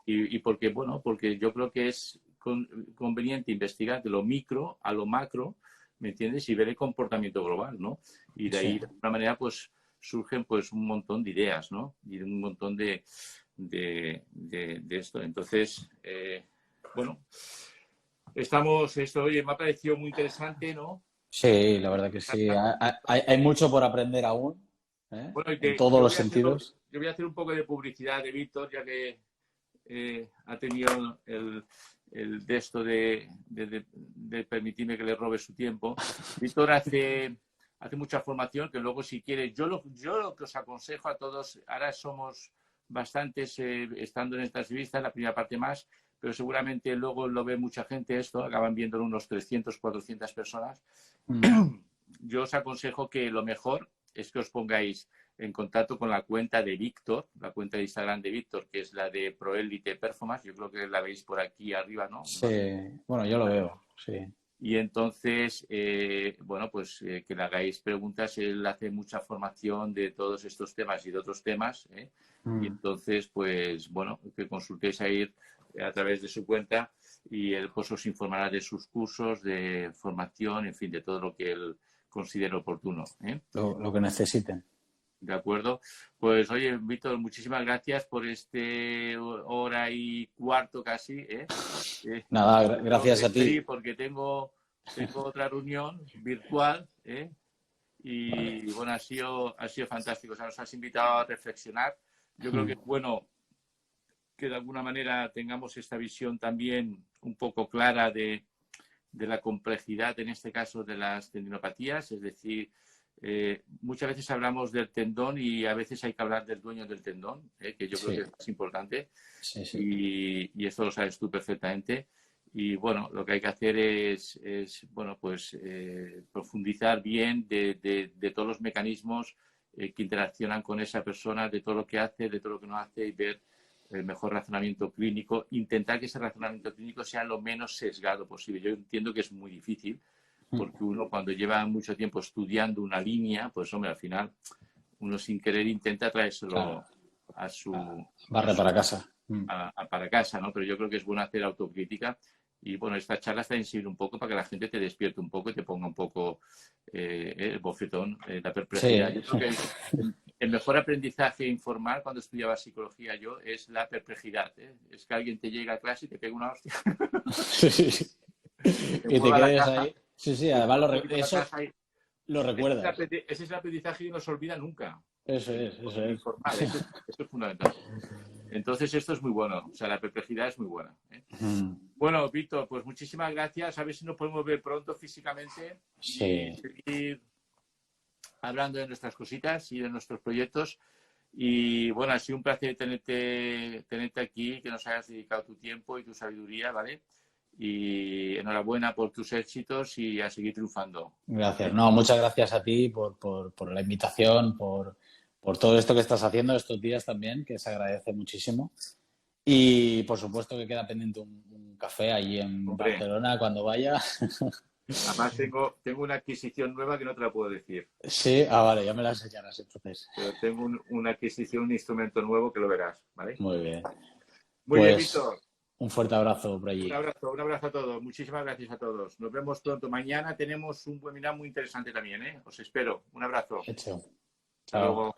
Y porque, bueno, porque yo creo que es conveniente investigar de lo micro a lo macro, ¿me entiendes? Y ver el comportamiento global, ¿no? Y de ahí, de alguna manera, pues surgen pues un montón de ideas, ¿no? Y un montón de esto. Entonces, bueno, oye, me ha parecido muy interesante, ¿no? Sí, la verdad que sí. Hay mucho por aprender aún, ¿eh? Bueno, en todos los sentidos. Yo voy a hacer un poco de publicidad de Víctor, ya que ha tenido el de esto de permitirme que le robe su tiempo. Víctor hace mucha formación, que luego si quiere, yo lo que os aconsejo a todos, ahora somos bastantes estando en esta entrevista, la primera parte más, pero seguramente luego lo ve mucha gente esto, acaban viéndolo unos 300, 400 personas. Yo os aconsejo que lo mejor es que os pongáis en contacto con la cuenta de Víctor, la cuenta de Instagram de Víctor, que es la de ProElite Performance. Yo creo que la veis por aquí arriba, ¿no? Sí, bueno, yo lo veo, sí. Y entonces, bueno, pues que le hagáis preguntas. Él hace mucha formación de todos estos temas y de otros temas, ¿eh? Y entonces, pues, bueno, que consultéis ahí a través de su cuenta y él pues os informará de sus cursos, de formación, en fin, de todo lo que él considere oportuno, ¿eh? Lo que necesiten. De acuerdo. Pues oye, Víctor, muchísimas gracias por hora y cuarto casi, ¿eh? Nada, gracias a ti. Porque tengo otra reunión virtual, ¿eh? Y bueno, ha sido fantástico. O sea, nos has invitado a reflexionar. Yo creo que es bueno que de alguna manera tengamos esta visión también un poco clara de de la complejidad, en este caso, de las tendinopatías. Es decir, muchas veces hablamos del tendón y a veces hay que hablar del dueño del tendón, que yo creo que es más importante. Sí, sí. Y esto lo sabes tú perfectamente. Y bueno, lo que hay que hacer es bueno, pues profundizar bien de todos los mecanismos que interaccionan con esa persona, de todo lo que hace, de todo lo que no hace y ver el mejor razonamiento clínico. Intentar que ese razonamiento clínico sea lo menos sesgado posible. Yo entiendo que es muy difícil porque uno cuando lleva mucho tiempo estudiando una línea, pues hombre, al final uno sin querer intenta traérselo a su... Barre para casa. Para casa, ¿no? Pero yo creo que es bueno hacer autocrítica. Y bueno, esta charla está en sí un poco para que la gente te despierte un poco y te ponga un poco el bofetón, la perplejidad. Sí. Yo creo que el mejor aprendizaje informal cuando estudiaba psicología yo es la perplejidad. Es que alguien te llega a clase y te pega una hostia. Sí. Y te quedas ahí. Sí, además lo recuerdas. Ese es el aprendizaje que no se olvida nunca. Eso es. Informal, eso es fundamental. Entonces, esto es muy bueno. O sea, la perplejidad es muy buena. Bueno, Víctor, pues muchísimas gracias. A ver si nos podemos ver pronto físicamente. Sí. Y seguir hablando de nuestras cositas y de nuestros proyectos. Y bueno, ha sido un placer tenerte aquí, que nos hayas dedicado tu tiempo y tu sabiduría, ¿vale? Y enhorabuena por tus éxitos y a seguir triunfando. Gracias. No, muchas gracias a ti por la invitación, por todo esto que estás haciendo estos días también, que se agradece muchísimo. Y por supuesto que queda pendiente un café allí en Barcelona cuando vaya. Además tengo una adquisición nueva que no te la puedo decir. Sí, vale, ya me la enseñarás entonces. Pero tengo una adquisición, un instrumento nuevo que lo verás, ¿vale? Muy bien. Muy bien, Víctor. Un fuerte abrazo por allí. Un abrazo a todos. Muchísimas gracias a todos. Nos vemos pronto. Mañana tenemos un webinar muy interesante también, ¿eh? Os espero. Un abrazo. Hecho. Hasta luego.